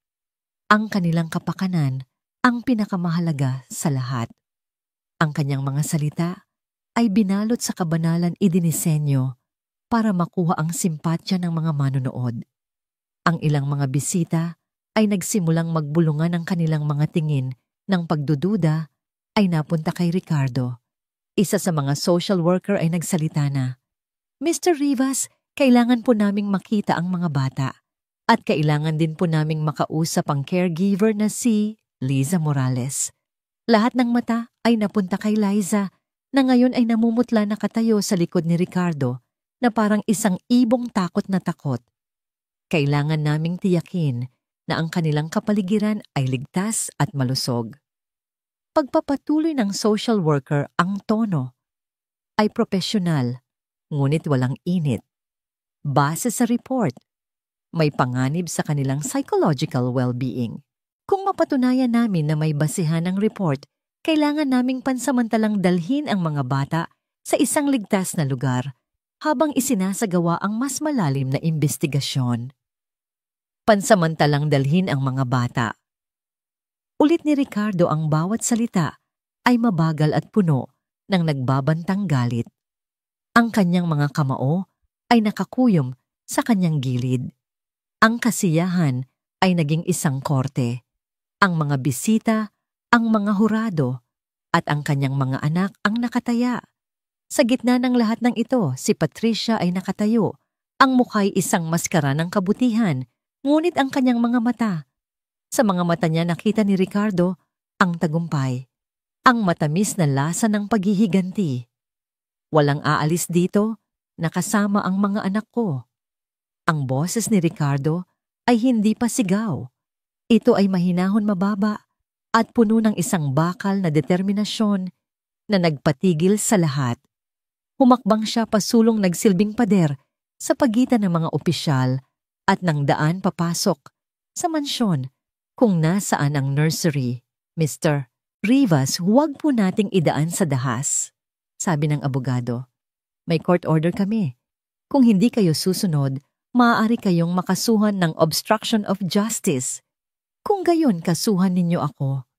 Ang kanilang kapakanan ang pinakamahalaga sa lahat. Ang kanyang mga salita ay binalot sa kabanalan idinisenyo para makuha ang simpatya ng mga manonood. Ang ilang mga bisita ay nagsimulang magbulungan ang kanilang mga tingin ng pagdududa ay napunta kay Ricardo. Isa sa mga social worker ay nagsalita na, Mr. Rivas, kailangan po naming makita ang mga bata at kailangan din po naming makausap ang caregiver na si Liza Morales. Lahat ng mata ay napunta kay Liza na ngayon ay namumutla na katayo sa likod ni Ricardo na parang isang ibong takot na takot. Kailangan naming tiyakin na ang kanilang kapaligiran ay ligtas at malusog. Pagpapatuloy ng social worker, ang tono ay propesyonal, ngunit walang init. Base sa report, may panganib sa kanilang psychological well-being. Kung mapatunayan namin na may basihan ng report, kailangan naming pansamantalang dalhin ang mga bata sa isang ligtas na lugar habang isinasagawa ang mas malalim na imbestigasyon. Pansamantalang dalhin ang mga bata. Ulit ni Ricardo, ang bawat salita ay mabagal at puno ng nagbabantang galit. Ang kanyang mga kamao ay nakakuyom sa kanyang gilid. Ang kasiyahan ay naging isang korte. Ang mga bisita, ang mga hurado, at ang kanyang mga anak ang nakataya. Sa gitna ng lahat ng ito, si Patricia ay nakatayo. Ang mukha'y isang maskara ng kabutihan, ngunit ang kanyang mga mata. Sa mga mata niya nakita ni Ricardo ang tagumpay, ang matamis na lasa ng paghihiganti. Walang aalis dito, nakasama ang mga anak ko. Ang boses ni Ricardo ay hindi pa sigaw. Ito ay mahinahon, mababa at puno ng isang bakal na determinasyon na nagpatigil sa lahat. Humakbang siya pasulong, nagsilbing pader sa pagitan ng mga opisyal at ng daan papasok sa mansyon kung nasaan ang nursery Mr. Rivas, huwag po nating idaan sa dahas, sabi ng abogado. May court order kami. Kung hindi kayo susunod, maaari kayong makasuhan ng obstruction of justice. Kung gayon, kasuhan ninyo ako.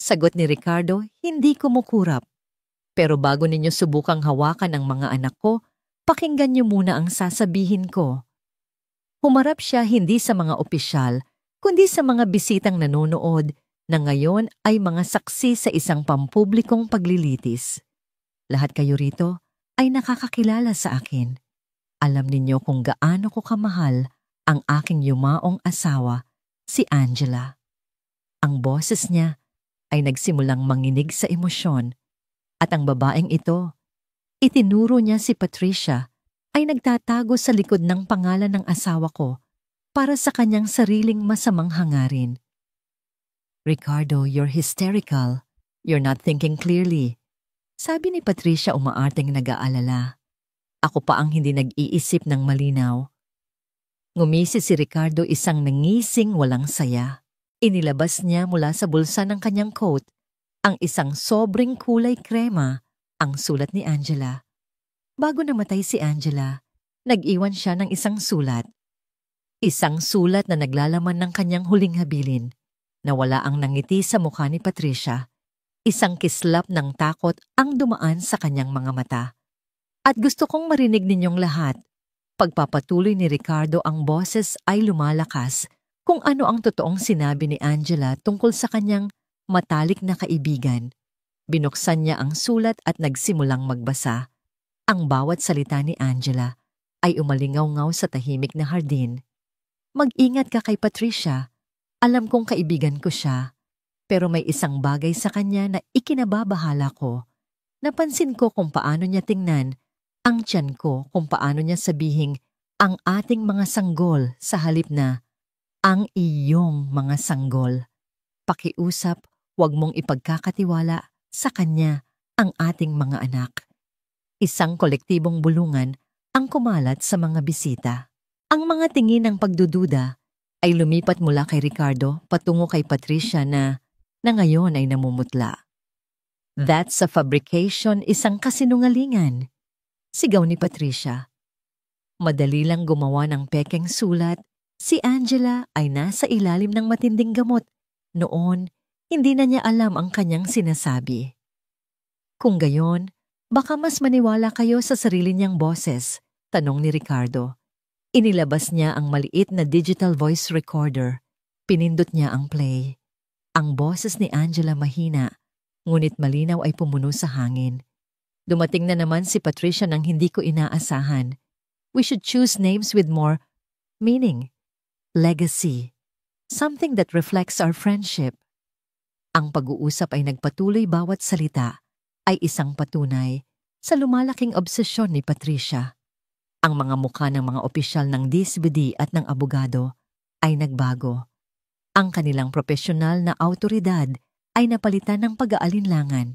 Sagot ni Ricardo, hindi kumukurap. Pero bago ninyo subukang hawakan ang mga anak ko, pakinggan niyo muna ang sasabihin ko. Humarap siya hindi sa mga opisyal, kundi sa mga bisitang nanonood na ngayon ay mga saksi sa isang pampublikong paglilitis. Lahat kayo rito ay nakakakilala sa akin. Alam ninyo kung gaano ko kamahal ang aking yumaong asawa, si Angela. Ang boses niya ay nagsimulang manginig sa emosyon at ang babaeng ito, itinuro niya si Patricia, ay nagtatago sa likod ng pangalan ng asawa ko para sa kanyang sariling masamang hangarin. Ricardo, you're hysterical. You're not thinking clearly. Sabi ni Patricia umaarteng nag-aalala. Ako pa ang hindi nag-iisip ng malinaw. Ngumisi si Ricardo isang nangising walang saya. Inilabas niya mula sa bulsa ng kanyang coat ang isang sobrang kulay krema, ang sulat ni Angela. Bago namatay si Angela, nag-iwan siya ng isang sulat. Isang sulat na naglalaman ng kanyang huling habilin. Nawala ang nangiti sa mukha ni Patricia. Isang kislap ng takot ang dumaan sa kanyang mga mata. At gusto kong marinig ninyong lahat. Pagpapatuloy ni Ricardo ang boses ay lumalakas kung ano ang totoong sinabi ni Angela tungkol sa kanyang matalik na kaibigan. Binuksan niya ang sulat at nagsimulang magbasa. Ang bawat salita ni Angela ay umalingaw-ngaw sa tahimik na hardin. Mag-ingat ka kay Patricia. Alam kong kaibigan ko siya, pero may isang bagay sa kanya na ikinababahala ko. Napansin ko kung paano niya tingnan ang tiyan ko, kung paano niya sabihing ang ating mga sanggol sa halip na ang iyong mga sanggol. Pakiusap, huwag mong ipagkakatiwala sa kanya ang ating mga anak. Isang kolektibong bulungan ang kumalat sa mga bisita. Ang mga tingin ng pagdududa ay lumipat mula kay Ricardo patungo kay Patricia na ngayon ay namumutla. That's a fabrication, isang kasinungalingan. Sigaw ni Patricia. Madali lang gumawa ng pekeng sulat, si Angela ay nasa ilalim ng matinding gamot. Noon, hindi na niya alam ang kanyang sinasabi. Kung gayon, baka mas maniwala kayo sa sarili niyang boses, tanong ni Ricardo. Inilabas niya ang maliit na digital voice recorder. Pinindot niya ang play. Ang boses ni Angela mahina, ngunit malinaw ay pumuno sa hangin. Dumating na naman si Patricia nang hindi ko inaasahan. We should choose names with more meaning. Legacy. Something that reflects our friendship. Ang pag-uusap ay nagpatuloy, bawat salita ay isang patunay sa lumalaking obsesyon ni Patricia. Ang mga mukha ng mga opisyal ng DSWD at ng abogado ay nagbago. Ang kanilang profesional na awtoridad ay napalitan ng pag-aalinlangan.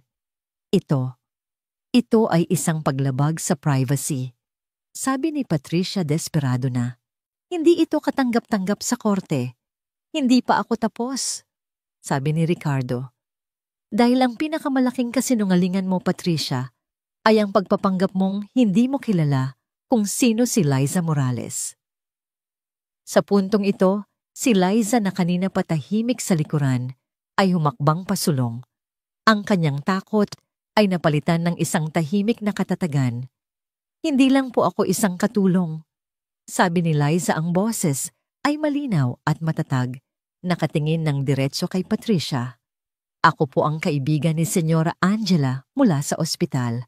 Ito ay isang paglabag sa privacy. Sabi ni Patricia desperado na. Hindi ito katanggap-tanggap sa korte. Hindi pa ako tapos. Sabi ni Ricardo. Dahil ang pinakamalaking kasinungalingan mo, Patricia, ay ang pagpapanggap mong hindi mo kilala kung sino si Liza Morales. Sa puntong ito, si Liza na kanina patahimik sa likuran ay humakbang pasulong. Ang kanyang takot ay napalitan ng isang tahimik na katatagan. Hindi lang po ako isang katulong. Sabi ni Liza, ang boses ay malinaw at matatag, nakatingin ng diretso kay Patricia. Ako po ang kaibigan ni Senyora Angela mula sa ospital.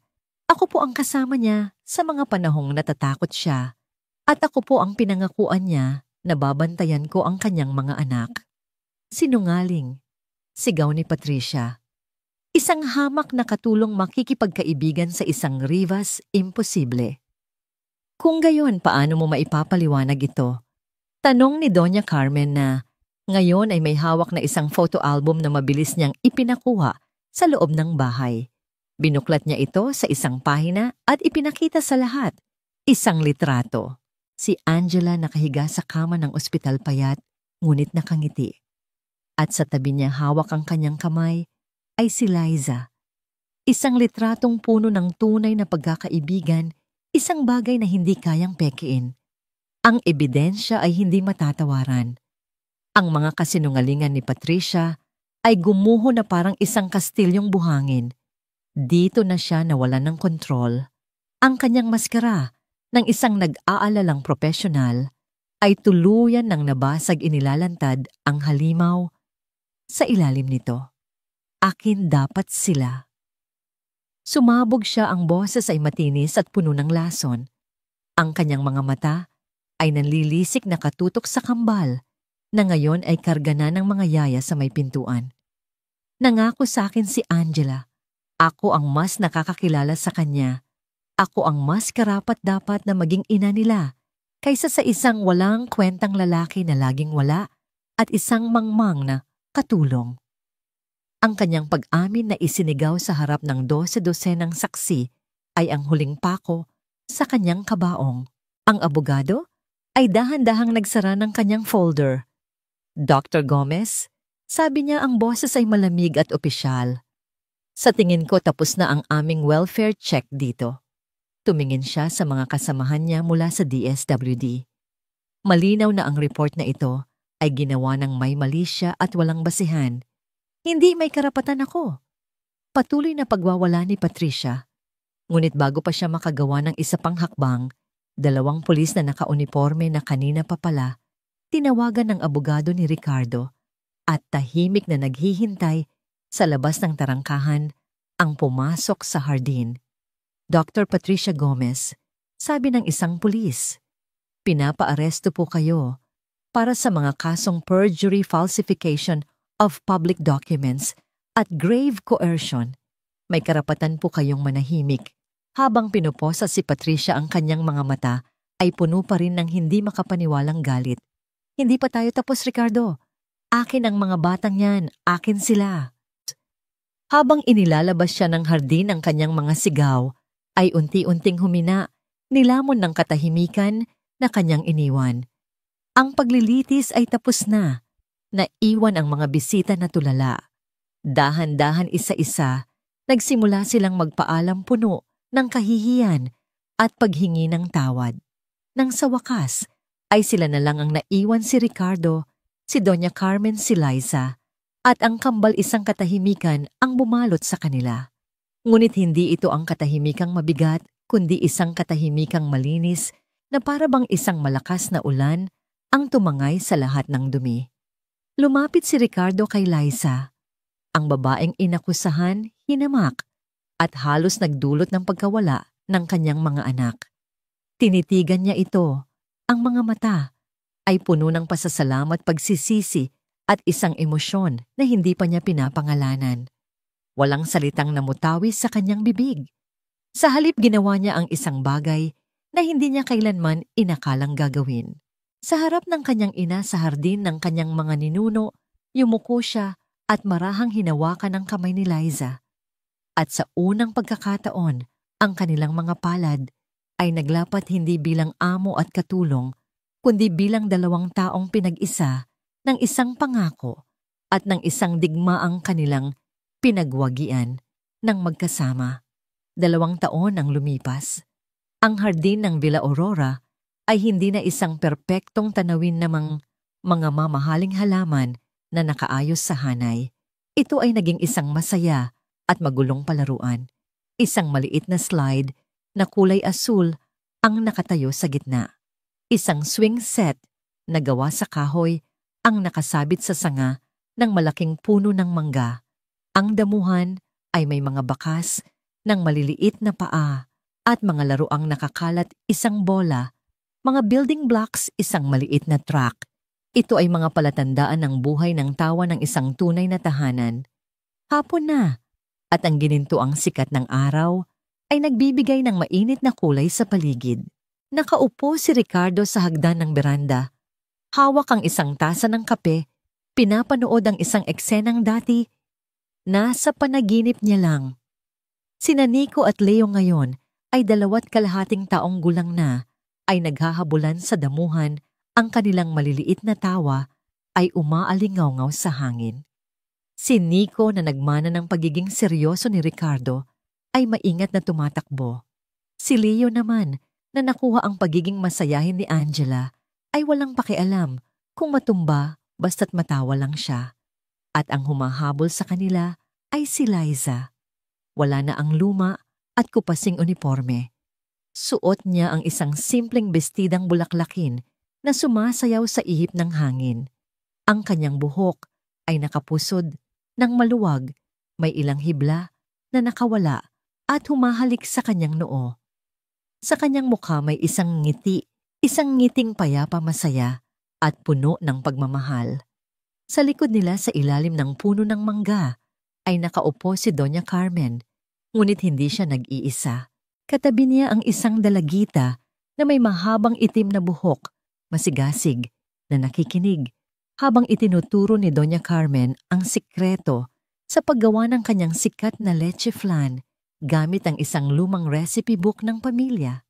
Ako po ang kasama niya sa mga panahong natatakot siya. At ako po ang pinangakuan niya na babantayan ko ang kanyang mga anak. Sinungaling, sigaw ni Patricia. Isang hamak na katulong makikipagkaibigan sa isang Rivas, imposible. Kung gayon, paano mo maipapaliwanag ito? Tanong ni Doña Carmen na ngayon ay may hawak na isang photo album na mabilis niyang ipinakuha sa loob ng bahay. Binuklat niya ito sa isang pahina at ipinakita sa lahat. Isang litrato. Si Angela nakahiga sa kama ng ospital, payat, ngunit nakangiti. At sa tabi niya hawak ang kanyang kamay ay si Liza. Isang litratong puno ng tunay na pagkakaibigan, isang bagay na hindi kayang pekiin. Ang ebidensya ay hindi matatawaran. Ang mga kasinungalingan ni Patricia ay gumuho na parang isang kastilyong buhangin. Dito na siya nawalan ng kontrol. Ang kanyang maskara ng isang nag-aalalang profesional ay tuluyan ng nabasag inilalantad ang halimaw sa ilalim nito. Akin dapat sila. Sumabog siya, ang boses ay matinis at puno ng lason. Ang kanyang mga mata ay nanlilisik na katutok sa kambal na ngayon ay karga na ng mga yaya sa may pintuan. Nangako sa akin si Angela. Ako ang mas nakakakilala sa kanya. Ako ang mas karapat-dapat na maging ina nila kaysa sa isang walang kwentang lalaki na laging wala at isang mangmang na katulong. Ang kanyang pag-amin na isinigaw sa harap ng 12-dosenang saksi ay ang huling pako sa kanyang kabaong. Ang abogado ay dahan-dahang nagsara ng kanyang folder. Dr. Gomez, sabi niya, ang boses ay malamig at opisyal. Sa tingin ko tapos na ang aming welfare check dito. Tumingin siya sa mga kasamahan niya mula sa DSWD. Malinaw na ang report na ito ay ginawa ng may mali siya at walang basihan. Hindi may karapatan ako. Patuloy na pagwawala ni Patricia. Ngunit bago pa siya makagawa ng isa pang hakbang, 2 pulis na nakauniforme na kanina pa pala, tinawagan ng abogado ni Ricardo at tahimik na naghihintay sa labas ng tarangkahan ang pumasok sa hardin. Dr. Patricia Gomez, sabi ng isang pulis, pinapaaresto po kayo para sa mga kasong perjury, falsification of public documents at grave coercion. May karapatan po kayong manahimik. Habang pinuposa si Patricia, ang kanyang mga mata ay puno pa rin ng hindi makapaniwalang galit. Hindi pa tayo tapos, Ricardo. Akin ang mga batang yan. Akin sila. Habang inilalabas siya ng hardin ang kanyang mga sigaw, ay unti-unting humina, nilamon ng katahimikan na kanyang iniwan. Ang paglilitis ay tapos na. Naiwan ang mga bisita na tulala. Dahan-dahan isa-isa, nagsimula silang magpaalam puno ng kahihiyan at paghingi ng tawad. Nang sa wakas, ay sila na lang ang naiwan, si Ricardo, si Doña Carmen, si Liza, at ang kambal, isang katahimikan ang bumalot sa kanila. Ngunit hindi ito ang katahimikang mabigat, kundi isang katahimikang malinis na para bang isang malakas na ulan ang tumangay sa lahat ng dumi. Lumapit si Ricardo kay Liza. Ang babaeng inakusahan, hinamak, at halos nagdulot ng pagkawala ng kanyang mga anak. Tinitigan niya ito. Ang mga mata ay puno ng pasasalamat, pagsisisi, at isang emosyon na hindi pa niya pinapangalanan. Walang salitang namutawi sa kanyang bibig. Sa halip, ginawa niya ang isang bagay na hindi niya kailanman inakalang gagawin. Sa harap ng kanyang ina sa hardin ng kanyang mga ninuno, yumuko siya at marahang hinawakan ang kamay ni Liza. At sa unang pagkakataon, ang kanilang mga palad ay naglapat hindi bilang amo at katulong, kundi bilang 2 taong pinag-isa ng isang pangako at ng isang digmaang kanilang pinagwagian ng magkasama. 2 taon ang lumipas. Ang hardin ng Villa Aurora ay hindi na isang perpektong tanawin namang mga mamahaling halaman na nakaayos sa hanay. Ito ay naging isang masaya at magulong palaruan. Isang maliit na slide na kulay asul ang nakatayo sa gitna. Isang swing set na gawa sa kahoy ang nakasabit sa sanga ng malaking puno ng mangga. Ang damuhan ay may mga bakas ng maliliit na paa at mga laruang nakakalat, isang bola, mga building blocks, isang maliit na truck. Ito ay mga palatandaan ng buhay ng tawa ng isang tunay na tahanan. Hapon na, at ang ginintuang sikat ng araw ay nagbibigay ng mainit na kulay sa paligid. Nakaupo si Ricardo sa hagdan ng beranda. Hawak ang isang tasa ng kape, pinapanood ang isang eksenang dati nasa panaginip niya lang. Sina Nico at Leo ngayon ay 2.5 taong gulang na, ay naghahabulan sa damuhan ang kanilang maliliit na tawa ay umaalingaw-ngaw sa hangin. Si Nico na nagmana ng pagiging seryoso ni Ricardo ay maingat na tumatakbo. Si Leo naman na nakuha ang pagiging masayahin ni Angela ay walang pakialam kung matumba basta't matawa lang siya. At ang humahabol sa kanila ay si Liza. Wala na ang luma at kupasing uniforme. Suot niya ang isang simpleng bestidang bulaklakin na sumasayaw sa ihip ng hangin. Ang kanyang buhok ay nakapusod ng maluwag, may ilang hibla na nakawala at humahalik sa kanyang noo. Sa kanyang mukha may isang ngiti, isang ngiting payapa masaya at puno ng pagmamahal. Sa likod nila sa ilalim ng puno ng mangga ay nakaupo si Doña Carmen, ngunit hindi siya nag-iisa. Katabi niya ang isang dalagita na may mahabang itim na buhok, masigasig, na nakikinig habang itinuturo ni Doña Carmen ang sikreto sa paggawa ng kanyang sikat na leche flan gamit ang isang lumang recipe book ng pamilya.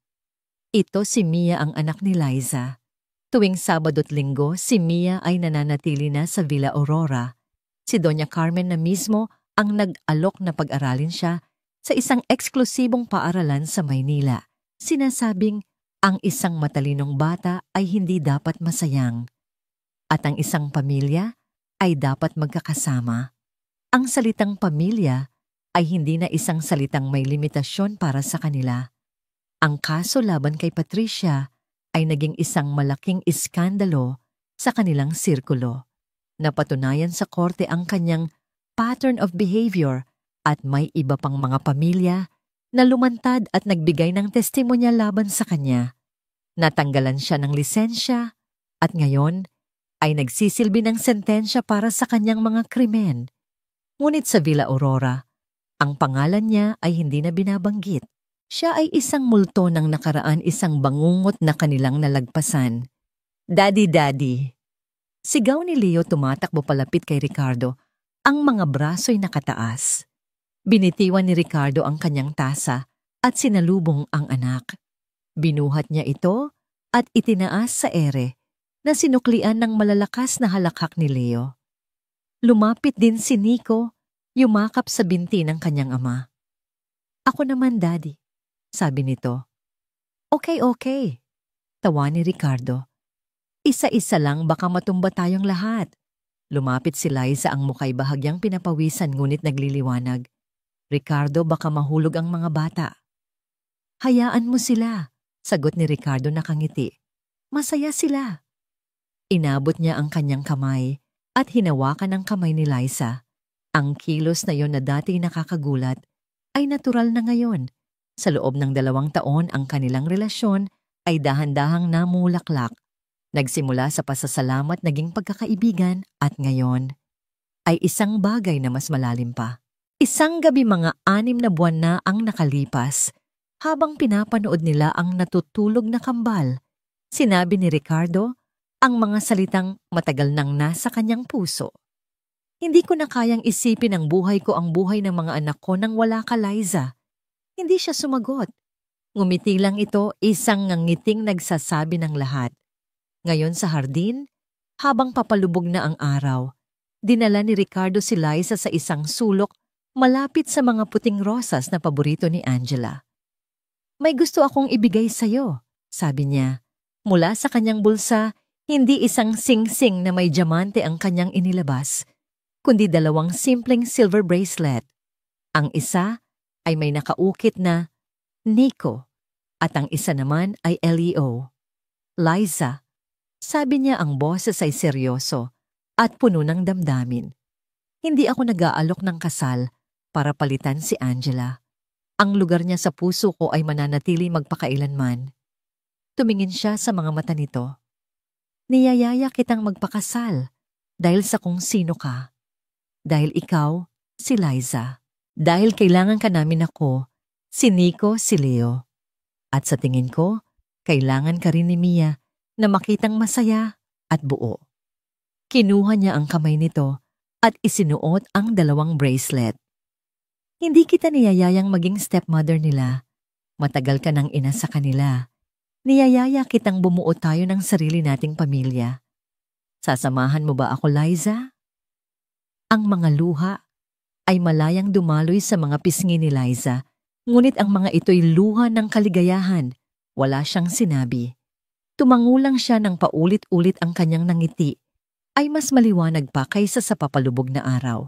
Ito si Mia, ang anak ni Liza. Tuwing Sabado't Linggo, si Mia ay nananatili na sa Villa Aurora. Si Doña Carmen na mismo ang nag-alok na pag-aralin siya sa isang eksklusibong paaralan sa Maynila. Sinasabing ang isang matalinong bata ay hindi dapat masayang at ang isang pamilya ay dapat magkakasama. Ang salitang pamilya ay hindi na isang salitang may limitasyon para sa kanila. Ang kaso laban kay Patricia ay naging isang malaking iskandalo sa kanilang sirkulo. Napatunayan sa korte ang kanyang pattern of behavior at may iba pang mga pamilya na lumantad at nagbigay ng testimonya laban sa kanya. Natanggalan siya ng lisensya at ngayon ay nagsisilbi ng sentensya para sa kanyang mga krimen. Ngunit sa Villa Aurora, ang pangalan niya ay hindi na binabanggit. Siya ay isang multo ng nakaraan, isang bangungot na kanilang nalagpasan. Daddy, Daddy! Sigaw ni Leo tumatakbo palapit kay Ricardo, ang mga braso'y nakataas. Binitiwan ni Ricardo ang kanyang tasa at sinalubong ang anak. Binuhat niya ito at itinaas sa ere na sinuklian ng malalakas na halakhak ni Leo. Lumapit din si Nico, yumakap sa binti ng kanyang ama. Ako naman, Daddy, sabi nito. Okay. Tawa ni Ricardo. Isa-isa lang, baka matumba tayong lahat. Lumapit si Liza, ang mukha'y bahagyang pinapawisan ngunit nagliliwanag. Ricardo, baka mahulog ang mga bata. Hayaan mo sila, sagot ni Ricardo nakangiti. Masaya sila. Inabot niya ang kanyang kamay at hinawakan ang kamay ni Liza. Ang kilos na yon na dati nakakagulat ay natural na ngayon. Sa loob ng 2 taon ang kanilang relasyon ay dahan-dahang namulaklak. Nagsimula sa pasasalamat, naging pagkakaibigan at ngayon ay isang bagay na mas malalim pa. Isang gabi mga 6 na buwan na ang nakalipas habang pinapanood nila ang natutulog na kambal. Sinabi ni Ricardo ang mga salitang matagal nang nasa kanyang puso. Hindi ko na kayang isipin ang buhay ko, ang buhay ng mga anak ko nang wala ka, Liza. Hindi siya sumagot. Ngumiti lang ito, isang ngangiting nagsasabi ng lahat. Ngayon sa hardin, habang papalubog na ang araw, dinala ni Ricardo si Liza sa isang sulok malapit sa mga puting rosas na paborito ni Angela. May gusto akong ibigay sa'yo, sabi niya. Mula sa kanyang bulsa, hindi isang sing-sing na may diamante ang kanyang inilabas, kundi 2 simpleng silver bracelet. Ang isa ay may nakaukit na Nico at ang isa naman ay Leo. Liza, sabi niya, ang boses ay seryoso at puno ng damdamin. Hindi ako nag-aalok ng kasal para palitan si Angela. Ang lugar niya sa puso ko ay mananatili magpakailanman. Tumingin siya sa mga mata nito. Niyayaya kitang magpakasal dahil sa kung sino ka. Dahil ikaw, si Liza. Dahil kailangan ka namin ako, si Nico, si Leo. At sa tingin ko, kailangan ka rin ni Mia na makitang masaya at buo. Kinuha niya ang kamay nito at isinuot ang 2 bracelet. Hindi kita niyayayang maging stepmother nila. Matagal ka nang ina sa kanila. Niyayaya kitang bumuo tayo ng sarili nating pamilya. Sasamahan mo ba ako, Liza? Ang mga luha ay malayang dumaloy sa mga pisngi ni Liza, ngunit ang mga ito'y luha ng kaligayahan. Wala siyang sinabi. Tumangulang siya ng paulit-ulit ang kanyang nangiti, ay mas maliwanag pa kaysa sa papalubog na araw.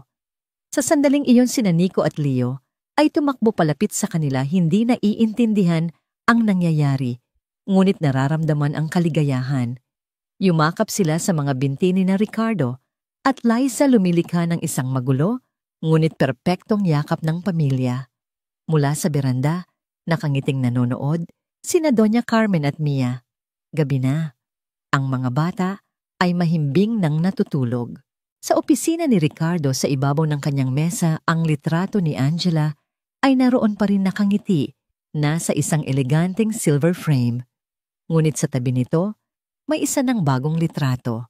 Sa sandaling iyon sina Nico at Leo ay tumakbo palapit sa kanila, hindi naiintindihan ang nangyayari, ngunit nararamdaman ang kaligayahan. Yumakap sila sa mga binti ni na Ricardo at Liza, lumilikha ng isang magulo, ngunit perpektong yakap ng pamilya. Mula sa beranda, nakangiting nanonood, sina Doña Carmen at Mia. Gabi na. Ang mga bata ay mahimbing nang natutulog. Sa opisina ni Ricardo, sa ibabaw ng kanyang mesa, ang litrato ni Angela ay naroon pa rin nakangiti, nasa isang eleganteng silver frame. Ngunit sa tabi nito, may isa ng bagong litrato.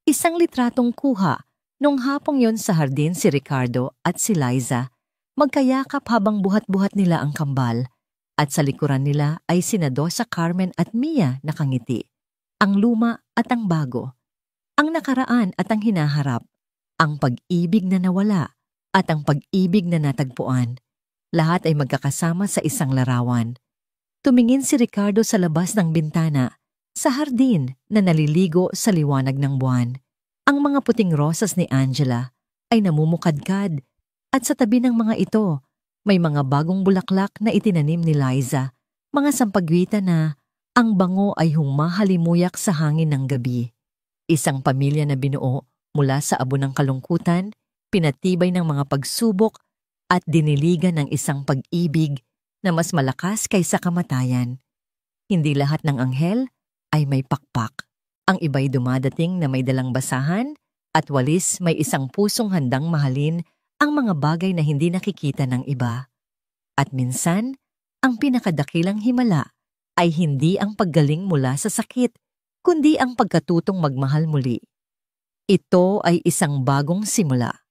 Isang litratong kuha nung hapong yon sa hardin si Ricardo at si Liza, magkayakap habang buhat-buhat nila ang kambal, at sa likuran nila ay sina Dosa Carmen at Mia nakangiti. Ang luma at ang bago, ang nakaraan at ang hinaharap, ang pag-ibig na nawala at ang pag-ibig na natagpuan. Lahat ay magkakasama sa isang larawan. Tumingin si Ricardo sa labas ng bintana, sa hardin na naliligo sa liwanag ng buwan. Ang mga puting rosas ni Angela ay namumukadkad, at sa tabi ng mga ito, may mga bagong bulaklak na itinanim ni Liza, mga sampagwita na ang bango ay humahalimuyak sa hangin ng gabi. Isang pamilya na binuo mula sa abo ng kalungkutan, pinatibay ng mga pagsubok at diniligan ng isang pag-ibig na mas malakas kaysa kamatayan. Hindi lahat ng anghel ay may pakpak. Ang iba'y dumadating na may dalang basahan, at walis may isang pusong handang mahalin ang mga bagay na hindi nakikita ng iba. At minsan, ang pinakadakilang himala ay hindi ang paggaling mula sa sakit, kundi ang pagkatutong magmahal muli. Ito ay isang bagong simula.